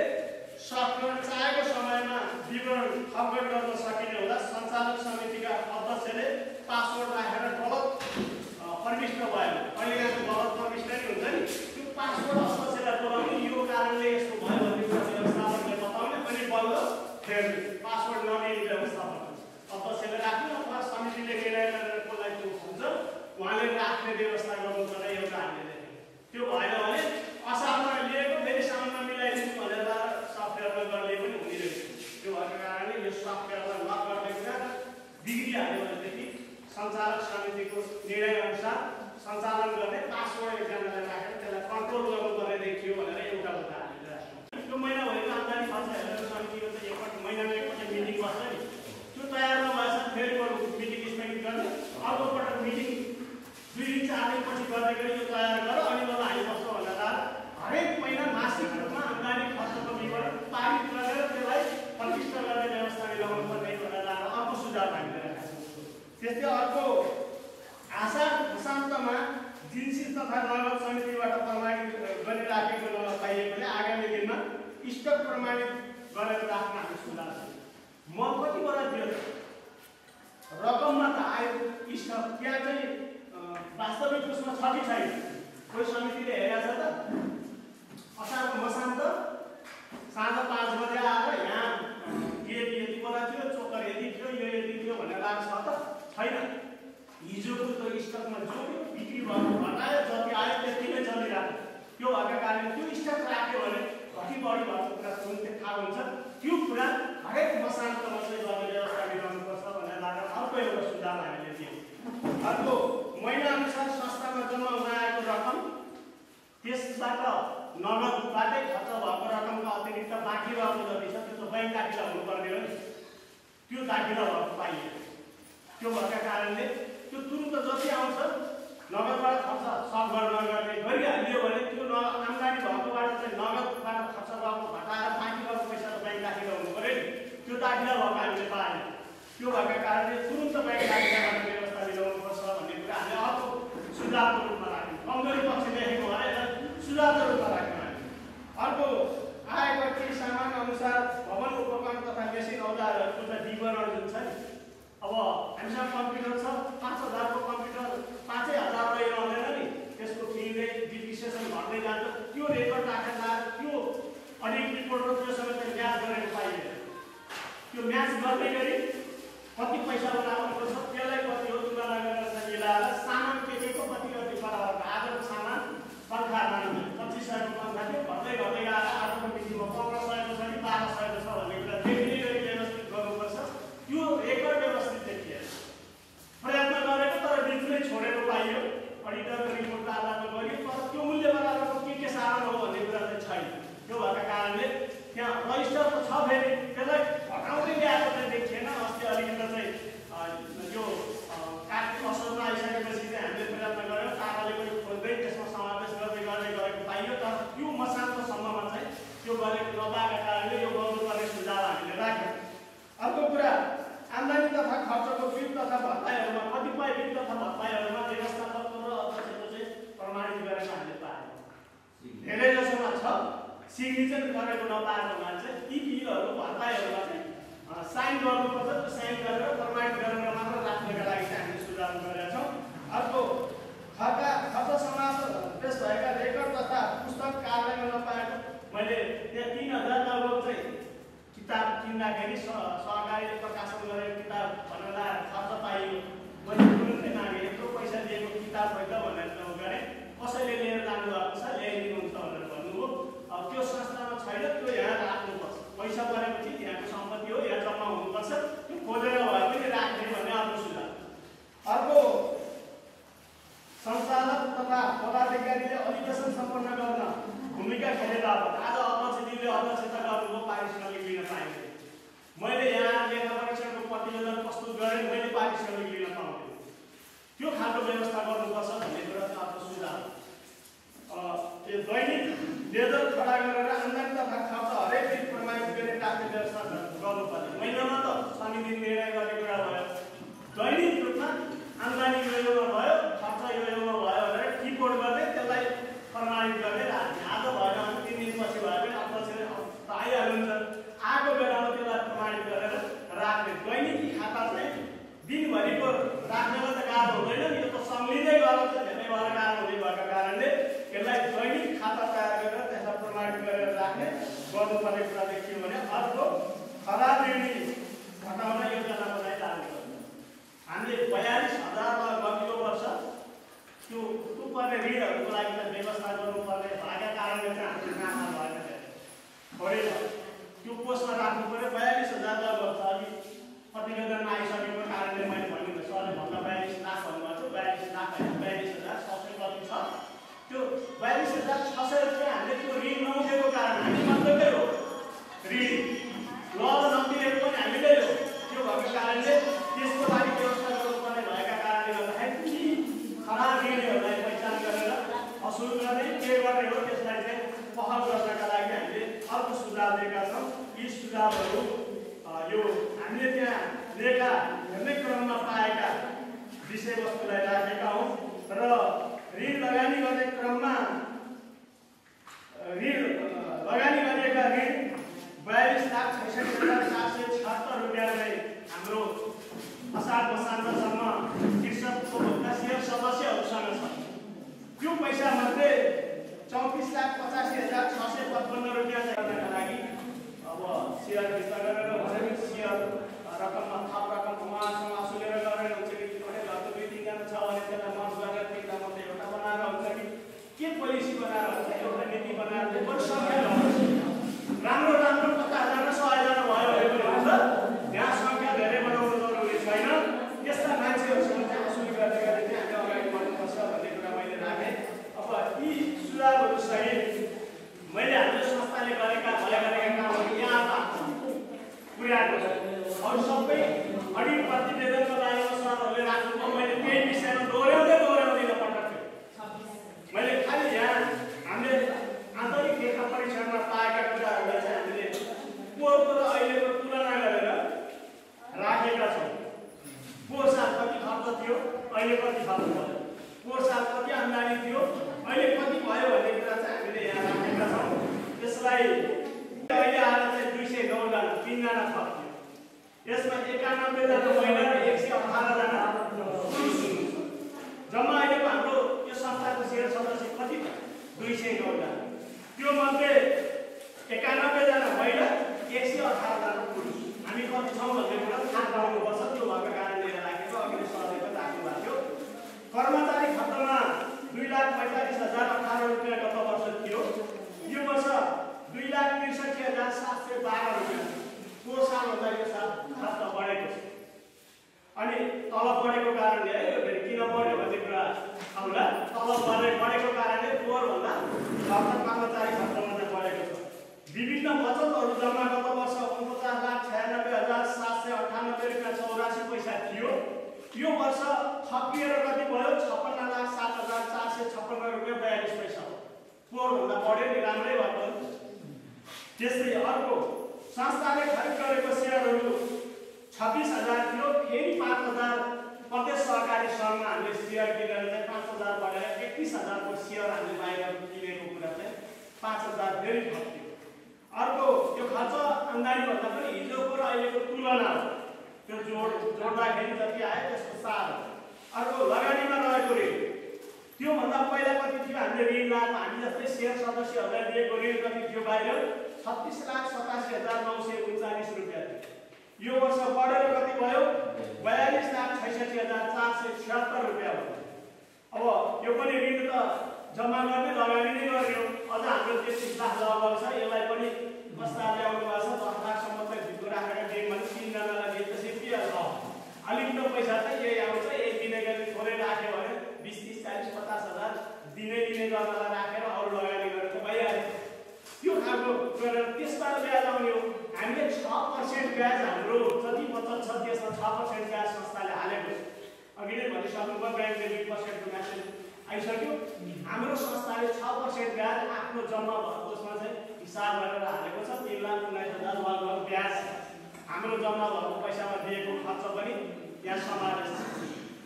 सफ्टवेयर चाहेको समयमा विवरण अपडेट गर्न सकिने हुँदा सञ्चालक समितिका अध्यक्षले पासवर्ड राखेर गलत प्रविष्ट भयो। कहिलेकाहीँ गलत प्रविष्ट नै हुन्छ नि। त्यो पासवर्ड अध्यक्षलाई बोलाउने यो कारणले यस्तो भयो भन्ने कुरा व्यवस्थापकले बताउने अनि बल्ल फेर्ने पासवर्ड नदिने व्यवस्थापन अध्यक्षले राख्ने अथवा समितिले निर्णय गरेर कसलाई त्यो हुन्छ उहाँले राख्ने व्यवस्था गर्नुपर्ने एउटा हामीले त्यो भएन भने असारमा लिएको फेरि सामना मिलाइदिनु भनेर सफ्टवेयरमा गर्ने पनि हुने रहेछ। त्यो भएको कारणले यो सफ्टवेयरलाई नगर्ने कुरा बिग्रिहाल्यो भनेदेखि सञ्चालक समितिको निर्णय अनुसार सञ्चालन गर्ने पासवर्ड एकजनालाई राखेर त्यसलाई कन्ट्रोल गर्नुपर्ने देखियो भनेर एउटा कुरा हामीले राख्यौँ। त्यो महिनाभरिको आम्दानी खर्च हेरेर समितिको चाहिँ एकपल्ट महिनामा एकपल्ट मिटिङ बस्छ नि। त्यो तयार नभएछ फेरि बरु मिटिङ स्थगित गर्ने, अर्कोपल्ट मिटिङ 2 दिन 4 दिनपछि गर्दै गरी यो तयार गर अनि मलाई हामी बस्छौँ भन्दा हरेक महिना मासिक रूपमा आम्दानी खर्चको विवरण पारित गरेर त्यसलाई प्रतिष्ठा गर्ने व्यवस्था मिलाउनु पर्ने भनेर अर्को सुझाव हामीले राखेका छौँ। त्यस्तै अर्को आशा शान्तमा जिन्सी तथा नगद समितिबाट प्रमाणित गरिराखेको नपाइएकोले आगामी दिनमा स्टक प्रमाणित गरेर राख्न हामी सुझाव छ। म कतिवटा दियो रकममा त आयो स्टक त्यहाँ चाहिँ वास्तविक उसमा छ कि छैन कोही समितिले हेरेको छ त? असारको मसान्त साँझ 5 बजे आएर यहाँ गेट यति बडा थियो, चोकर यति थियो, यो यति थियो भनेर लाग्छ त? छैन। हिजोको त स्टकमा जो बिक्री भएको घटायो जति आयो त्यति नै चलिरहेको। त्यो भएका कारणले त्यो स्टक राख्यो भने कति बढी भएको कुरा तुरुन्तै थाहा हुन्छ। त्यो कुरा हरेक मसान्तमा चाहिँ गर्ने व्यवस्था मिलाउनुपर्छ भनेर लागेर अर्को एउटा सुझाव हामीले दियौँ। अर्को महिनाअनुसार संस्थामा जम्मा हुन आएको रकम त्यसबाट नगदबाटै खर्च भएको रकमको अतिरिक्त बाँकी रहेको जति छ त्यो त बैङ्क दाखिला हुनुपर्ने हो नि। त्यो दाखिला भएको पाइयो। त्यो भएका कारणले त्यो तुरुन्त जति आउँछ नगदबाट खर्च सफल नगर्ने गरिहालियो भने त्यो आम्दानी भएकोबाट चाहिँ नगदबाट खर्च भएको घटाएर बाँकी भएको पैसा त बैङ्क दाखिला हुनु पऱ्यो नि। त्यो दाखिला भएको हामीले पाएन। त्यो भएका कारणले तुरुन्त बैङ्क दाखिला गर्ने व्यवस्था मिलाउनुपर्छ भन्ने कुरा हामीले अर्को सुझावको रूपमा राख्यौँ। कमजोरी पक्ष देखेको भएर सुझावको रूपमा राख्यौँ हामी। अर्को आएको केही सामान अनुसार भवन उपकरण तथा मेसिन औजारहरूको चाहिँ विवरण जुन छ नि, अब हामीसँग कम्प्युटर छ 5000 को कम्प्युटर 5000 रहिरहँदैन नि। त्यसको फिले डिप्रिसिएसन घट्दै जान्छ। त्यो रेकर्ड राखेर त्यो अडिट रिपोर्ट र त्योसँग चाहिँ म्याच गरेर पाइयो। त्यो म्याच गर्दै गरी कति पैसा बनाउनु छ त्यसलाई कति हो तुलना गरेर चाहिँ मिलाएर सामान के को कति बराबर आजको सामान पंखा 2500 को पंखा थियो घट्दै घट्दै गएर आजको मिटिङमा 1500 को छ कि 1200 को छ भन्ने कुरा देखिने गरी व्यवस्थित गर्नुपर्छ। त्यो रेकर्ड व्यवस्थित देखियो। प्रयत्न गरेको तर बिचमै छोडेर पाइयो। अडिटरको रिपोर्ट आधारमा गरियो तर त्यो मूल्य बराबरको के सामान हो भन्ने कुरा चाहिँ छैन। त्यो भएका कारणले त्यहाँ रजिस्टर त छ फेरि त्यसलाई घटाउँदै ल्याएको चाहिँ देखिएन। अस्ति अलिकति चाहिँ यो कार्तिक असोजमा आइसकेपछि चाहिँ हामीले प्रयत्न गऱ्यौँ। ताराले पनि खोज्दै त्यसमा समावेश गर्दै गरेको पाइयो तर त्यो मसान्तसम्ममा चाहिँ त्यो गरेको नपाएका कारणले यो गर्नुपर्ने सुझाव हामीले राख्यौँ। अर्को कुरा आम्दानी तथा खर्चको बिल तथा भत्ताइहरूमा कतिपय बिल तथा भत्ताइहरूमा व्यवस्थापकको र अध्यक्षको चाहिँ प्रमाणित गरेर हामीले पायौँ। धेरै जसोमा छ सिग्नेचर गरेको नपाएकोमा चाहिँ ती बिलहरू भत्ताइहरूमा चाहिँ साइन गर्नुपर्छ। त्यो साइन गरेर प्रमाणित गरेर मात्र राख्नका लागि चाहिँ हामीले सुझाव गरेका छौँ। अर्को खर्च किन्दाखेरि सहकारीले प्रकाशन गरेको किताब भन्नलाई खर्च पाइयो। मैले तुरुन्तै मागे यत्रो पैसा दिएको किताब होइन भनेर गरे कसैले लिएर जानुभएको छ ल्याइदिनुहुन्छ भनेर भन्नुभयो। अब त्यो संस्थामा छैन त्यो यहाँ राख्नुपर्छ। पैसा परेपछि यहाँको सम्पत्ति हो यहाँ जम्मा हुनुपर्छ त्यो खोजेर भए पनि राख्ने भन्ने अर्को सुझाव। अर्को सञ्चालक तथा पदाधिकारीले अधिवेशन सम्पन्न गर्न भूमिका खेले बापत आज अध्यक्षजीले अध्यक्षता गर्नुभयो पारिश्रमिक लिन पाइँदैन। मैले यहाँ लेखा परीक्षणको प्रतिवेदन प्रस्तुत गरेँ मैले पारिश्रमिक लिन पाउँदैन। त्यो खालको व्यवस्था गर्नुपर्छ भन्ने कुरा चाहिँ आफ्नो सुझाव। त्यो दैनिक लेजर खडा गरेर आम्दानी तथा खर्च हरेक दिन प्रमाणित गर्ने राख्ने व्यवस्था गर्नुपर्ने। महिनामा त शनि दिन निर्णय गर्ने कुरा भयो। दैनिक रूपमा आम्दानी यो योमा भयो खर्च यो योमा भयो भनेर किपोर्ट गर्ने त्यसलाई प्रमाणित गर्ने राख्ने। आज भएन भने 3 दिनपछि भयो भने अध्यक्षले आइहाल्नुहुन्छ आएको बेलामा त्यसलाई प्रमाणित गरेर राख्ने। दैनिकी खाता चाहिँ दिनभरिको राख्नलाई त गाह्रो हुँदैन नि, यो त सम्झिँदै गएर त धेरै भएर गाह्रो हुने भएको कारणले यसलाई दैनिक खाता तयार गरेर त्यसलाई प्रमाणित गरेर राख्ने गर्नुपर्ने कुरा देखियो भने अर्को खराब ऋणी घटाउन योजना बनाइ लाग्नु पर्छ। हामीले 42,000 गतिलो वर्ष त्यो पर्ने ऋणहरूको लागि त व्यवस्था गर्नुपर्ने भएका कारणले चाहिँ हामीले नाममा भएन छोडेर त्यो कोषमा राख्नु पर्यो। 42,000 वर्ष अघि प्रतिवेदनमा आइसकेको कारणले मैले भनेको सरले भन्दा 42 लाख भन्नुभएको छ। 42 लाख होइन 42,600 कति छ त्यो 42,600 रुपियाँ हामीले त्यो ऋण नउठेको कारण हामी मात्रकै हो ऋण ल नतिरेको पनि हामीकै हो। त्यो भएको कारणले त्यसको लागि व्यवस्था गर्नुपर्ने भएका कारणले गर्दाखेरि खराब ऋणहरूलाई पहिचान गरेर असुल गर्ने के गर्ने हो त्यसलाई चाहिँ पहल गर्नका लागि हामीले अर्को सुझाव दिएका छौँ। यी सुझावहरू यो हामीले त्यहाँ लेखा हेर्ने क्रममा पाएका विषयवस्तुलाई राखेका हौँ र ऋण लगानी गर्ने क्रममा लगानी गरिएका ऋण 42,66,776 रुपियाँ चाहिँ हाम्रो असार मसान्तसम्म कृषकको भोक्ता सेयर सदस्यहरूसँग छ। त्यो पैसा मध्ये 34,85,655 रुपियाँ गर्नका लागि अब सेयर फिर्ता गरेर भने सेयर रकममा थप रकम उहाँसँग असुलेर गरेर हुन्छ कि घरको 2-3 जना छ भने त्यसलाई मर्ज गरेर तिनवटा मात्रै एउटा बनाएर हुन्छ कि के पोलिसी बनाएर हुन्छ एउटा नीति बनाएर बरु सङ्ख्या राम्रो राम्रो 50,000 100,000 भयो भने पनि हुन्छ। यहाँ सङ्ख्या धेरै बनाउनु जरुरी छैन। यस्ता मान्छेहरूसँग चाहिँ असुल गर्ने गरी चाहिँ हामी अगाडि बढ्नुपर्छ भन्ने कुरा मैले राखेँ। अब यी सुझावहरू सहित मैले हाम्रो संस्थाले भएका कामहरू यहाँ पुर्याएको छ। अरू सबै अडिट प्रतिवेदनको लागि सरहरूले राख्नुभयो। मैले त्यही विषयमा दोहोऱ्याउँदिन पटक। मैले खालि यहाँ हामीले आन्तरिक लेखा परीक्षणमा पाएका कुराहरूलाई चाहिँ हामीले पोहोरको र अहिलेको तुलना गरेर राखेका छौँ। पोहोर साल कति खर्च थियो अहिले कति खर्च भयो, पोहोर साल कति आम्दानी थियो अहिले कति भयो भन्ने कुरा चाहिँ हामीले यहाँ राखेका छौँ। त्यसलाई अहिले आएर चाहिँ 209 जना 3 जना थप थियो। यसमा 91 जना महिला र 118 जना पुरुष हुनुहुन्छ। जम्मा अहिलेको हाम्रो यो संस्थाको सेयर सदस्य कति 209 जना। त्यो मध्ये 91 जना महिला 118 जना पुरुष। हामी कति छौँ भन्ने कुरा थाहा पाउनुपर्छ। त्यो भएको कारणले राखेको अघिल्लो सरले पनि राख्नु भएको थियो। कर्मचारी खर्चमा 2,45,018 रुपियाँ गत वर्ष थियो। यो वर्ष 2,63,712 रुपियाँ पोहोर सालभन्दा यो साल खर्च बढेको छ। अनि तलब बढेको कारणले है यो किन बढ्यो भन्ने कुरा आउँला। तलब बढेको कारणले पोहोरभन्दा कर्मचारी खर्चमा चाहिँ बढेको छ। विभिन्न बचतहरू जम्मा गत वर्ष 49,96,798 रुपियाँ 84 पैसा थियो। यो वर्ष थपिएर कति भयो 56,07,456 रुपियाँ 42 पैसा हो। पोहोरभन्दा बढ्यो नि राम्रै भयो। त्यस्तै अर्को संस्थाले खरिद गरेको सेयरहरू 26,000 थियो। फेरि 5,000 प्रदेश सहकारी सङ्घमा हामीले सेयर किनेर चाहिँ 5,000 बढाएर 31,000 को सेयर हामीले बाहिर किनेको कुरा चाहिँ 5,000 फेरि थप्यो। अर्को त्यो खर्च आम्दानीभन्दा पनि हिजोको र अहिलेको तुलना हो। त्यो जोड्दाखेरि जति आयो त्यसको सार हो। अर्को लगानीमा रहेको ऋण त्योभन्दा पहिला कति थियो हामीले ऋण लाएको हामी जस्तै सेयर सदस्यहरूलाई दिएको ऋण कति थियो बाहिर 36,87,939 रुपियाँ थियो। यो वर्ष बढेर कति भयो 42,66,476 रुपियाँ भयो। अब यो पनि ऋण त जम्मा गर्ने लगानी नै गर्यो। अझ हाम्रो 33 लाख लगभग छ। यसलाई पनि प्रस्ताव ल्याउनु भएको छ 10 लाखसम्म चाहिँ भित्र राखेर दिएँ भने 3 जनालाई दिए पछि के छ अलिक त पैसा चाहिँ यही आउँछ। एक दिने गरी थोरै राख्यो भने 20, 30, 40, 50 हजार दिने गर्नलाई राखेर अरू लगानी गरेर त भइहाल्यो। त्यो खालको गरेर त्यसबाट ब्याज आउने हो। हामीले 6% ब्याज हाम्रो जति बचत छ त्यसमा 6% ब्याज संस्थाले हालेको छ। अघि नै भनिसक्नुभयो ब्याङ्कले 2% को म्यासेज आइसक्यो। हाम्रो संस्थाले 6% ब्याज आफ्नो जम्मा भएको उसमा चाहिँ हिसाब गरेर हालेको छ। 3,19,000 लगभग ब्याज हाम्रो जम्मा भएको पैसामा दिएको खर्च पनि यहाँ समावेश छ।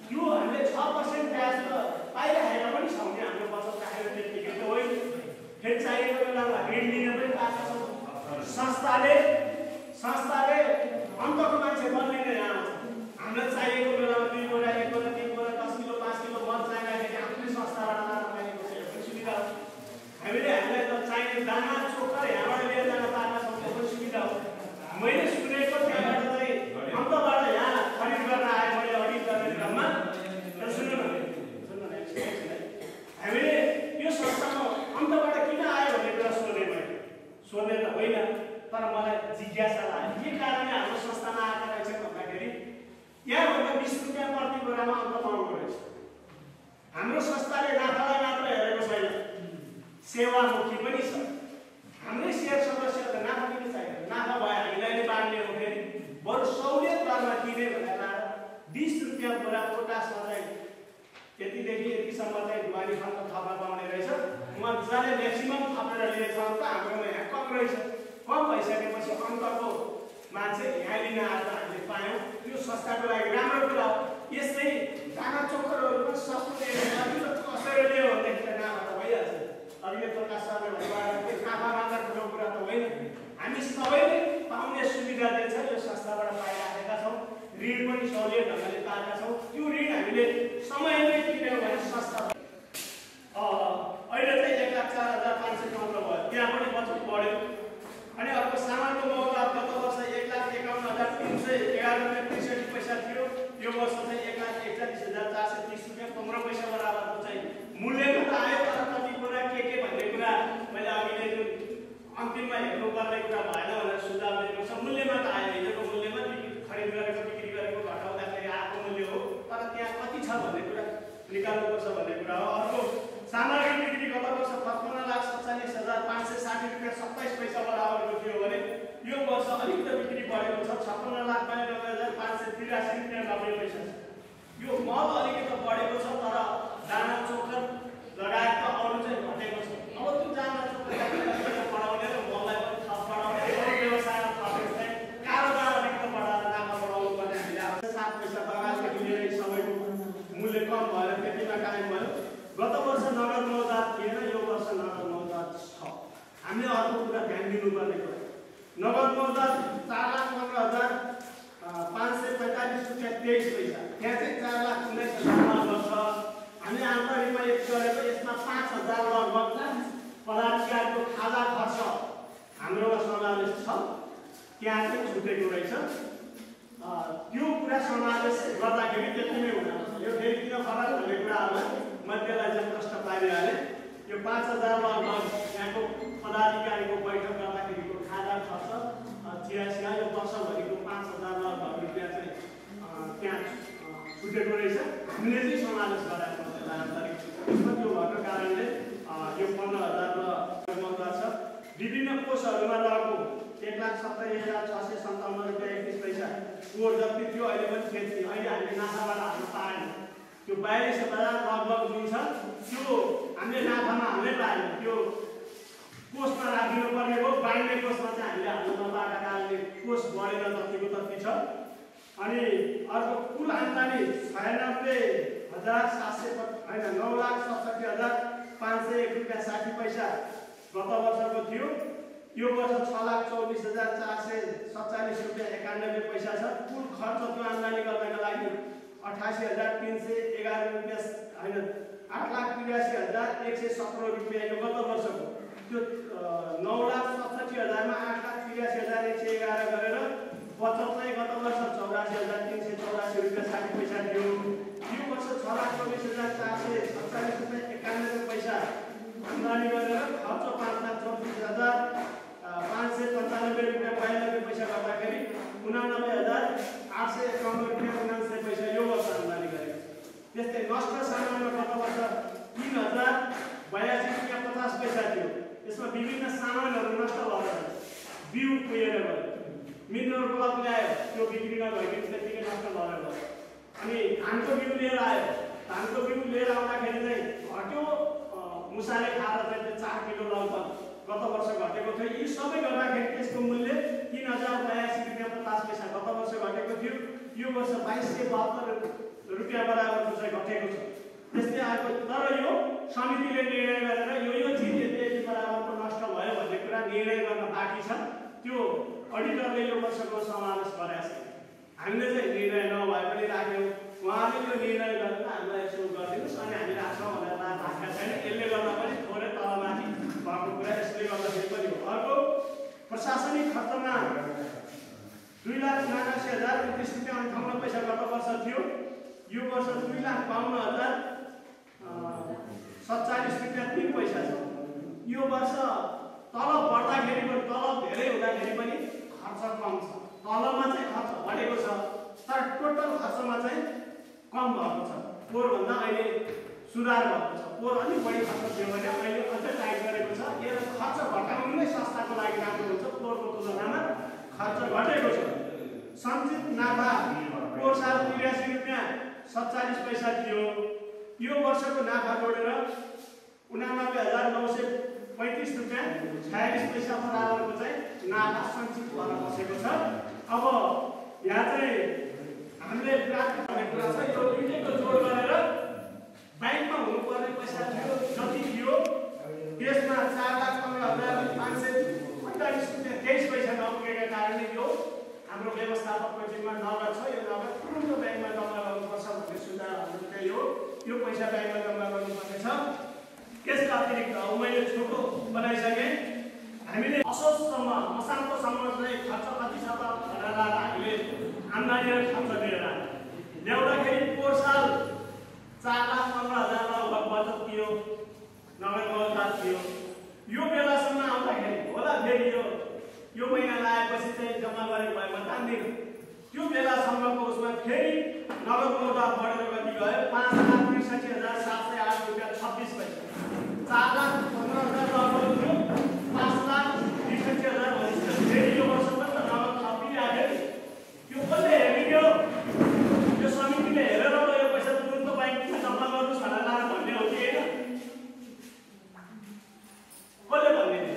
त्यो हामीले 6% ब्याज त पाइरहेको पनि छौँ नि। हाम्रो बचत राखेर त्यतिकै त होइन। फेरि चाहिएको बेलामा ऋण लिन पनि पाएको छ। संस्थाले अन्तको मान्छे बन्ने यहाँ आउँछ। हामीलाई चाहिएको बेलामा 2 बोरा 1 बोरा 3 बोरा 10 किलो 5 किलो मत चाहिँदाखेरि आफ्नै संस्थाबाट लान पाइएको छ। यो सुविधा हो। हामीलाई त चाहिने दाना चोकर यहाँबाट लिएर जान पाएका छौँ। त्यो पनि सुविधा हो। मैले सुनेको त्यहाँबाट चाहिँ अन्तबाट यहाँ खरिद गर्न आए मैले अडिट गर्ने क्रममा सुन्नु न हामीले यो संस्थामा अन्तबाट किन आयो भन्ने कुरा सोध्ने त होइन तर मलाई जिज्ञासा लाग्यो के कारणले हाम्रो संस्थामा आएको रहेछ भन्दाखेरि यहाँभन्दा 20 रुपियाँ प्रति बोरामा अन्त पाउनु रहेछ। हाम्रो संस्थाले नाफालाई मात्र हेरेको छैन सेवामुखी पनि छ। हाम्रै सेयर सदस्यहरूले नाफा किन चाहिन्छ? नाफा भए हामीलाई नै बाँड्ने हो। फेरि बरु सहुलियत दरमा किने भनेर 20 रुपियाँ बोरा पोटासमा चाहिँ यतिदेखि यतिसम्म चाहिँ ढुवानी फन्ड थप्न पाउने रहेछ। मजाले म्याक्सिमम थपेर लिएछ त हाम्रोमा यहाँ कम रहेछ। कम भइसकेपछि अन्तको मान्छे यहाँ लिन आएर हामीले पायौँ। यो संस्थाको लागि राम्रो कुरा हो। यस्तै दाना चोखरहरू पनि सस्तो दिएर कसरी लियो भनेदेखि नाफा त भइहाल्छ। अघिले प्रकाश सरले भन्नुभयो नाफा मात्र ठुलो कुरा त होइन। हामी सबैले पाउने सुविधा दिन्छ यो संस्थाबाट पाइराखेका छौँ। ऋण पनि सहुलियत ढङ्गले पाएका छौँ। त्यो ऋण हामीले समयमै तिर्यौँ भने संस्था अहिले चाहिँ 1,04,515 भयो। त्यहाँ पनि बचत बढ्यो। अनि अर्को सामानको मौका गत वर्ष 1,51,311 रुपियाँ 63 पैसा थियो। यो वर्ष चाहिँ 1,41,430 रुपियाँ 15 पैसा बराबरको चाहिँ मूल्यमा त आयो। तर कति कुरा के भन्ने कुरा मैले अघिले जुन अन्तिममा हेर्नुपर्ने कुरा भएन भनेर सुझाव दिएको छ। मूल्यमा त आयो। हिजोको मूल्यमा खरिद गरेको बिक्री गरेको घटाउँदाखेरि आएको मूल्य हो। तर त्यहाँ कति छ भन्ने कुरा निकाल्नुपर्छ भन्ने कुरा हो। अर्को सामग्री बिक्री गत वर्ष 55,47,560 रुपियाँ 27 पैसा बराबरको थियो भने यो वर्ष अलिकति बिक्री बढेको छ 56,92,583 रुपियाँ 90 पैसा छ। यो मल अलिकति बढेको छ तर दाना चोकर लगायत अरू चाहिँ घटेको छ। अब त्यो दाना चोकर बढाउने र मललाई पनि थप बढाउने व्यवसायमा थपेको चाहिँ कारोबार अलिकति बढाएर नाफा बढाउनु पर्ने हामीले 7 पैसा बगानदेखि लिएर समयको मूल्य कम भएर त्यतिमा कायम भयो। गत वर्ष नगद मौजात थिएन। यो वर्ष नगद मौजात छ। हामीले अर्को कुरा ध्यान दिनुपर्ने कुरा नगद मौजात 4,15,545 रुपियाँ 23 पैसा। त्यहाँ चाहिँ 4,19,000 लगभग छ। हामीले आन्तरिकमा एक गरेको यसमा 5,000 लगभग पदाधिकारीको खाजा खर्च हाम्रोमा समावेश छ। त्यहाँ चाहिँ छुटेको रहेछ। त्यो कुरा समावेश गर्दाखेरि त्यति नै हुँदैन। यो फेरि किन फरक भन्ने कुराहरूलाई मध्येलाई चाहिँ प्रश्न पारिहाले। यो 5,000 लगभग यहाँको पदाधिकारीको बैठक गर्दाखेरिको खाजा खर्च 86 यो वर्षभरिको 5,000 लगभग रुपियाँ चाहिँ त्यहाँ छुटेको रहेछ। हामीले चाहिँ समावेश गराएको छ आन्तरिक त्यसमा। त्यो भएको कारणले यो 15,000 मौजा छ। विभिन्न कोषहरूमा रहेको 1,70,657 रुपियाँ 31 पैसा कोर जति थियो अहिले पनि खेती अहिले हामीले नाफाबाट हाल्न पाएन। त्यो 42,000 लगभग जुन छ त्यो हामीले नाफामा हाल्नै पाएन। त्यो कोषमा राखिनु पर्ने हो। बाँड्ने कोषमा चाहिँ हामीले हाल्नु नपाएका कारणले कोष बढेर जतिको तति छ। अनि अर्को कुल आम्दानी 9,67,501 रुपियाँ 60 पैसा गत वर्षको थियो। यो वर्ष 6,24,447 रुपियाँ 91 पैसा छ। कुल खर्च त्यो आम्दानी गर्नका लागि 88,311 रुपियाँ होइन 8,83,117 रुपियाँ यो गत वर्षको। त्यो 9,67,000 मा 8,83,111 गरेर बचत चाहिँ गत 60 पैसा दियो। यो वर्ष 6,24,447 रुपियाँ 91 पैसा आम्दानी गरेर खर्च 5,34,595 रुपियाँ 92 पैसा गर्दाखेरि 89,851 रुपियाँ 99 पैसा यो वर्ष आम्दानी गरेको छ। त्यस्तै नष्ट सामानमा गत वर्ष 3,082 रुपियाँ 50 पैसा थियो। यसमा विभिन्न सामानहरू नष्ट भएर बिउ कुहेर गयो, मिनरल ब्लक ल्यायो, त्यो बिक्री नभइकन त्यतिकै नष्ट भएर गयो। अनि धानको बिउ लिएर आयो, धानको बिउ लिएर आउँदाखेरि चाहिँ घट्यो, मुसाले खाएर चाहिँ 4 किलो लगभग गत वर्ष घटेको थियो। यी सबै गर्दाखेरि त्यसको मूल्य 3,082 रुपियाँ 50 पैसा गत वर्ष घटेको थियो। यो वर्ष 2,272 रुपियाँ बराबरको चाहिँ घटेको छ। त्यस्तै आएको, तर यो समितिले निर्णय गरेर यो चिज यति बराबरको नष्ट भयो भन्ने कुरा निर्णय गर्न बाँकी छ। त्यो अडिटरले यो वर्षको समावेश गरेको छ। हामीले चाहिँ निर्णय नभए पनि राख्यौँ, उहाँले यो निर्णय गरेर हामीलाई यसो गरिदिनुहोस् अनि हामी राख्छौँ भनेर राखेका छैन। यसले गर्दा पनि थोरै तलमाथि भएको कुरा यसले गर्दाखेरि पनि हो। अर्को प्रशासनिक खर्चमा 2,79,029 रुपियाँ 58 पैसा गत वर्ष थियो। यो वर्ष 2,52,047 रुपियाँ 3 पैसा छ। यो वर्ष तलब बढ्दाखेरि पनि, तलब धेरै हुँदाखेरि पनि खर्च कम छ। तलबमा चाहिँ खर्च बढेको छ, तर टोटल खर्चमा चाहिँ कम भएको छ। पोहोरभन्दा अहिले सुधार भएको छ। पोहोर अलिक बढी खर्च थियो भने अहिले अझै टाइट गरेको छ। यो खर्च घटाउनु नै संस्थाको लागि राम्रो हुन्छ। पोहोरको तुलनामा खर्च घटेको छ। सञ्चित नाफा पोहोर साल 83 रुपियाँ 47 पैसा थियो। यो वर्षको नाफा जोडेर 89,935 रुपियाँ 46 पैसा बराबरको चाहिँ नाफा सञ्चित भएर बसेको छ। अब यहाँ चाहिँ हामीले प्राप्त गर्ने कुरा छ, यो दुईटैको जोड गरेर ब्याङ्कमा हुनुपर्ने पैसा थियो जति थियो त्यसमा 4,15,545 रुपियाँ 23 पैसा नपुगेका कारणले यो हाम्रो व्यवस्थापकको जिम्मा नगद छ। यो नगद तुरुन्त ब्याङ्कमा जम्मा गर्नुपर्छ भन्ने सुझाव हाम्रो त्यही हो। यो पैसा ब्याङ्कमा जम्मा गर्नुपर्ने छ। त्यसका अतिरिक्त अब मैले छोटो बनाइसकेँ। हामीले असोजसम्म मसान्तसम्म चाहिँ खर्च कति छ त भनेर हामीले आम्दानी र खर्च लिएर ल्याउँदाखेरि पोहोर साल 4,15,000 लगभग बचत थियो, नगद मौजदात थियो। यो बेलासम्म आउँदाखेरि होला फेरि यो महिना लागेपछि चाहिँ जम्मा गरेको भए म जान्दिनँ। त्यो बेलासम्मको उसमा फेरि नगद मौजदात बढेर कति गयो 5,63,708 रुपियाँ 26 पैसा। 4,15,000 लगभग थियो, 5,63,000 भइसक्यो। फेरि यो वर्ष पनि त नगद थपिरहेको यो कसले हेरिदियो? यो समितिले हेरेर यो पैसा तुरुन्त ब्याङ्कमा जम्मा गर्नुहोस् भनेर भन्ने हो कि होइन? कसले भनिदियो?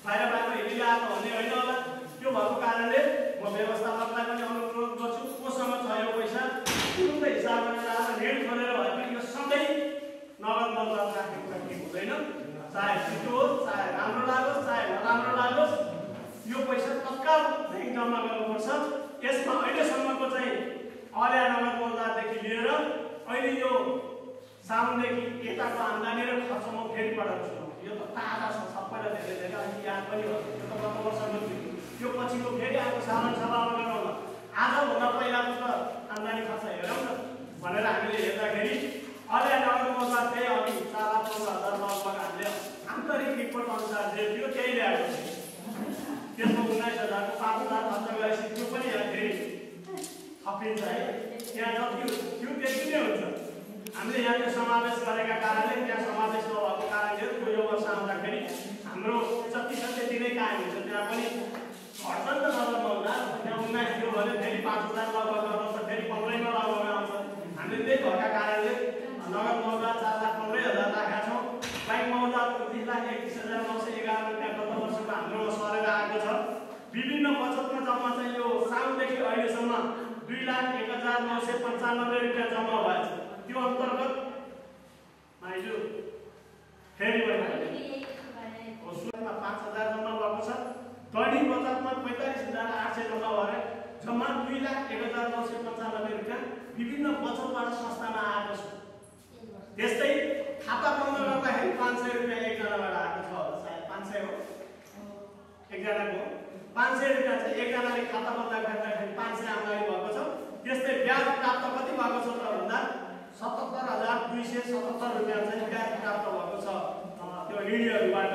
बाहिरबाट हिँडेर आएको भन्ने होइन होला। त्यो भएको कारणले म व्यवस्थापकलाई पनि अनुरोध गर्छु, कोसँग छ यो पैसा तुरुन्तै हिसाब गरेर आएर ऋण गरेर भए पनि यो सधैँ नगद मौजदात राख्ने कुरा ठिक हुँदैन। चाहे छिटो होस्, चाहे राम्रो लागोस्, चाहे नराम्रो लागोस्, यो पैसा तत्काल ब्याङ्क जम्मा गर्नुपर्छ। यसमा अहिलेसम्मको चाहिँ अर्या नगद मौजदातदेखि लिएर अहिले यो साउनदेखि यताको आम्दानी र खर्च म फेरि पढाउँछु। यो त ताजा छ, सबैलाई धेरै धेरै अहिले याद पनि हो। यो त गत वर्षको थियो, यो पछिको फेरि आएको साधारण सभामा गरौँ न। आजभन्दा पहिलाको त आम्दानी खर्च हेरौँ न भनेर हामीले हेर्दाखेरि अर्या नगद मौजदात त्यही अघि 4,15,000 लगभग हामीले आन्तरिक रिपोर्ट अनुसार जे थियो त्यही ल्याएको थियो। त्यसमा 19,000 को 5,000 खर्च गरेपछि त्यो पनि यहाँ फेरि थपिन्छ है। यहाँ जति त्यो त्यति नै हुन्छ। हामीले यहाँ त्यो समावेश गरेका कारणले, त्यहाँ समावेश नभएको कारणले त्यो यो वर्ष आउँदाखेरि हाम्रो जति छ त्यति नै कायम हुन्छ। त्यहाँ पनि घट्छ नि त नगद मौजदात। त्यहाँ 19 थियो भने फेरि 5,000 लगभग आउँछ, फेरि 15 मा लगभग आउँछ। हामीले त्यही भएका कारणले नगद मौजदात 4,15,000 राखेका छौँ। ब्याङ्क मौजदात 3,31,911 रुपियाँ गत वर्षको हाम्रो सरेर आएको छ। विभिन्न बचतमा जम्मा चाहिँ यो साउनदेखि अहिलेसम्म 2,01,995 रुपियाँ जम्मा भएछ। त्यो अन्तर्गत माइजु फेरि सुरुमा 5,000 जम्मा भएको छ। दैनिक बचतमा 45,800 जम्मा भएर जम्मा 2,01,995 रुपियाँ विभिन्न बचतबाट संस्थामा आएको छ। त्यस्तै खाता बन्द गर्दाखेरि 500 रुपियाँ एकजनाबाट आएको छ होला, सायद 500 हो एकजनाको। 500 रुपियाँ चाहिँ एकजनाले खाता बन्द गर्दाखेरि 500 आम्दानी भएको छ। त्यस्तै ब्याज प्राप्त कति भएको छ त भन्दा 77,277 रुपियाँ चाहिँ ब्याज प्राप्त भएको छ त्यो ऋणीहरूबाट।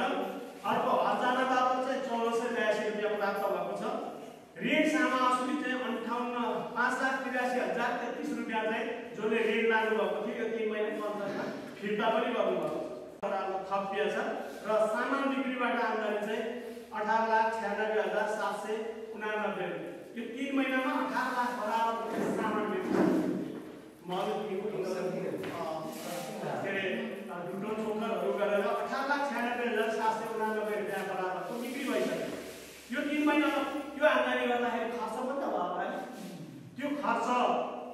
अर्को हजाना बापत चाहिँ 1482 रुपियाँ प्राप्त भएको छ। ऋण सामा असुली चाहिँ 5,83,033 रुपियाँ चाहिँ जसले ऋण लानु भएको थियो यो 3 महिना अन्तरमा फिर्ता पनि गर्नुभएको छ थपिएको छ। र सामान बिक्रीबाट आम्दानी चाहिँ 18,96,789 यो 3 महिनामा 18 लाख बराबर सामान बिक्री ढुटो छोकरहरू गरेर 18,96,789 रुपियाँ बराबरको बिक्री भइसक्यो। यो 3 महिना यो आम्दानी गर्दाखेरि खर्च पनि त भयो है। त्यो खर्च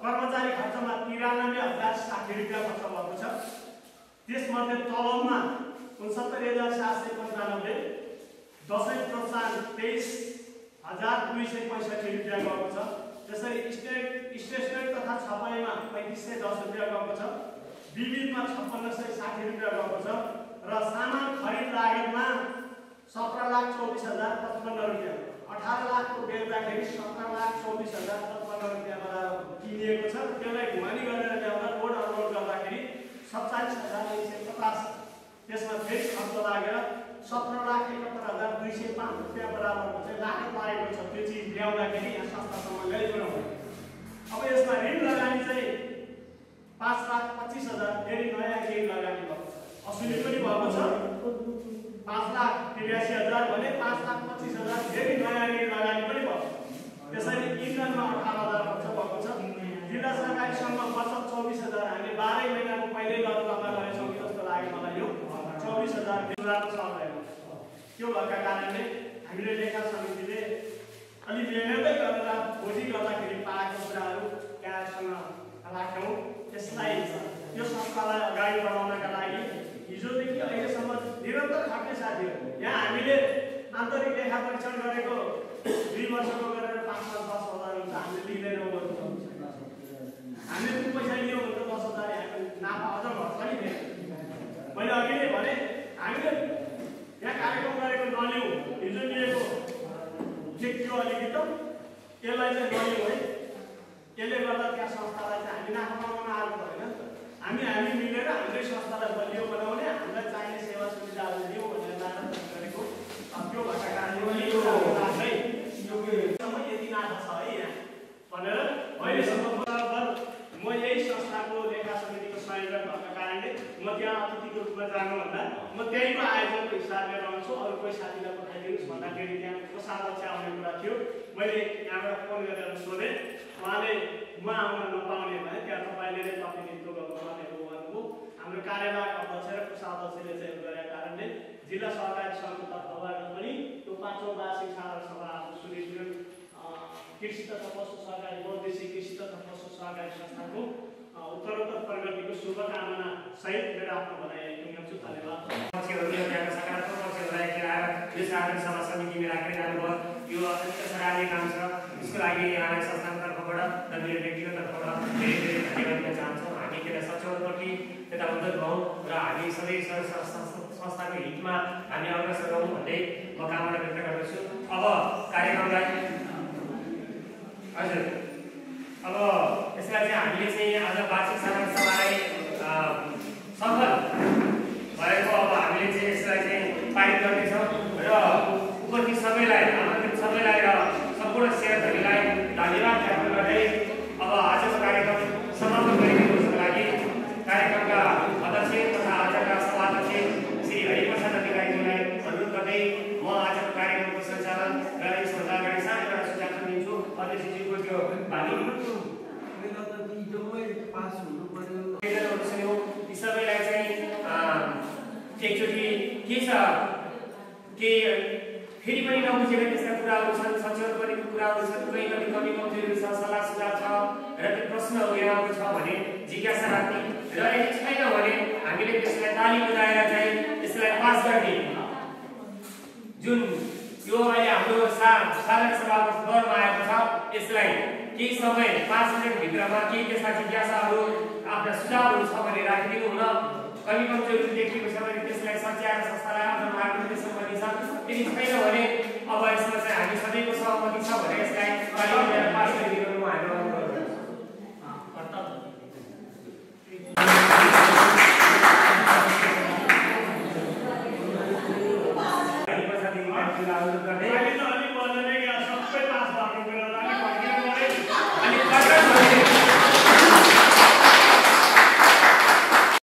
कर्मचारी खर्चमा 93,060 रुपियाँ खर्च भएको छ। त्यसमध्ये तलबमा 69,795, दसैँ प्रोत्साहन 23,265 रुपियाँ गएको छ। त्यसरी स्टेसनरी तथा छपाईमा 3,510 रुपियाँ गएको छ। विविधमा 5,660 रुपियाँ गएको छ। र सामान खरिद लागतमा 17,24,055 रुपियाँ 18 लाखको बेच्दाखेरि 17,24,055 रुपियाँ बराबर किनिएको छ। त्यसलाई घुमानी गरेर ल्याउँदा लोड अनलोड गर्दाखेरि 47,150। त्यसमा फेरि खर्च लागेर 17,71,205 रुपियाँ बराबरको चाहिँ लागत लागेको छ। त्यो चिज ल्याउँदाखेरि यहाँ संस्थासँग ल्याइदिनु हो। अब यसमा ऋण लगानी चाहिँ 5,25,000 फेरि नयाँ ऋण लगानी भएको छ। असुली पनि भएको छ 5,83,000 भने 5,25,000 फेरि नयाँ ऋण लगानी पनि भयो। त्यसरी इन्धनमा 18,000 खर्च भएको छ। जिल्ला सरकारी सङ्घमा बचत 24,000 हामी 12 महिनाको पहिल्यै लग्नमा गरेछौँ जस्तो लाग्यो मलाई। यो 24,000 राम्रो सर्दैन। त्यो भएका कारणले हामीले लेखा समितिले अलि मेहनतै गरेर खोजी गर्दाखेरि पाएको कुराहरू त्यहाँसँग राख्यौँ। त्यसलाई यो संस्थालाई अगाडि बढाउनका लागि हिजोदेखि अहिलेसम्म निरन्तर खट्ने साथीहरू यहाँ हामीले आन्तरिक लेखा परीक्षण गरेको 2 वर्षको गरेर 5,10,000 हुन्छ। हामीले लिँदैनौँ गर्नु हामीले त्यो पैसा लियौँ भने त 10,000 यहाँको नाफा अझ घट्छ नि। मैले अघि नै भने हामीले यहाँ कार्यक्रम गरेको नलिउँ। हिजो लिएको चेक थियो अलिकति त्यसलाई चाहिँ नलिउँ है। त्यसले गर्दा त्यहाँ संस्थालाई चाहिँ हामी नाफा कमाउन आएको होइन नि त। हामी मिलेर हाम्रै संस्थालाई बलियो बनाउने हामीलाई चाहिने सेवा सुविधाहरू दिउँ भनेर गरेको। त्यो भएका कारणले यति नाफा छ है यहाँ भनेर अहिलेसम्म बराबर म यही संस्थाको लेखा समितिको संयोजक भएका कारणले म त्यहाँ अतिथिको रूपमा जानुभन्दा म त्यहीँको आयोजनको हिसाबले रहन्छु। अरू कोही साथीलाई पठाइदिनुहोस् भन्दाखेरि त्यहाँ कोषाध्यक्ष आउने कुरा थियो। मैले यहाँबाट फोन गरेर सोधेँ। उहाँले म आउन नपाउने भने त्यहाँ तपाईँले नै प्रतिनिधित्व गर्नुपर्ने हो भन्नुभयो। हाम्रो कार्यवाहक अध्यक्ष र कोषाध्यक्षले चाहिँ गरेका कारणले जिल्ला सहकारी सङ्घको तर्फबाट पनि त्यो 5औं वार्षिक साधारण सभा सुनिश्चित कृषि तथा पशु सहकारी बहुद्देश्यीय कृषि तथा पशु सहकारी संस्थाको उत्तरोत्तर प्रगतिको शुभकामना सहित मेरो आफ्नो भनाइ टुङ्ग्याउँछु। धन्यवाद। त्यहाँका सकारात्मक पक्षहरू राखेर यो साधारण सभा समितिमा राखेर जानुभयो। यो अत्यन्त सराहनीय काम छ। यसको लागि यहाँलाई संस्थाको तर्फबाट र मेरो व्यक्तिगत तर्फबाट धेरै धेरै धन्यवाद दिन चाहन्छौँ। हामी त्यता सचेतपट्टि त्यता उद्योग हौँ र हामी सबै संस्थाको हितमा हामी अग्रसर हौँ भन्दै म कामना व्यक्त गर्दछु। अब कार्यक्रमलाई हजुर अब यसलाई चाहिँ हामीले चाहिँ आज वार्षिक साधारण सभालाई सफल भएको अब हामीले चाहिँ यसलाई चाहिँ पारित गर्नेछौँ र उपस्थित सबैलाई आमन्त्रित सबैलाई र सम्पूर्ण सेवाधनीलाई धन्यवाद ज्ञापन गर्दै अब आजको कार्यक्रम समाप्त गरिदिनुको लागि कार्यक्रमका अध्यक्ष तथा आजका सभाध्यक्ष श्री हरिप्रसाद अधिकारीज्यूलाई अनुरोध गर्दै म आजको कार्यक्रमको सञ्चालन र यसभन्दा अगाडि सानो एउटा सुझाव दिन्छु। अध्यक्षज्यूको त्यो ती सबैलाई चाहिँ एकचोटि के छ के फेरि पनि नबुझेका त्यस्ता कुराहरू छन्, सचेतपट्टिको कुराहरू छन्, कहीँ कति कमी कमजोरीहरू छ, सल्लाह सुझाव छ र त्यो प्रश्नहरू यहाँ छ भने जिज्ञासा राख्ने र यदि छैन भने हामीले त्यसलाई ताली बजाएर चाहिँ यसलाई पास गर्ने जुन यो अहिले हाम्रो साधारण सभाको दौरमा आएको छ यसलाई केही समय 5 मिनट भित्रमा केही त्यस्ता जिज्ञासाहरू आफ्ना सुझावहरू छ भने राखिदिनु हुन कमी कमजोरी देखिएको छ भने त्यसलाई सच्याएर संस्थालाई अझ मार्गदर्शन सम्बन्धी छ। यदि छैन भने अब यसमा चाहिँ हामी सबैको सहमति छ भने यसलाई पास गरिदिनु म हाम्रो कुराहरू गर्ने। अहिले त अलि मजाले यहाँ सबै पास भएको बेला अलि फर्किनु पऱ्यो। अनि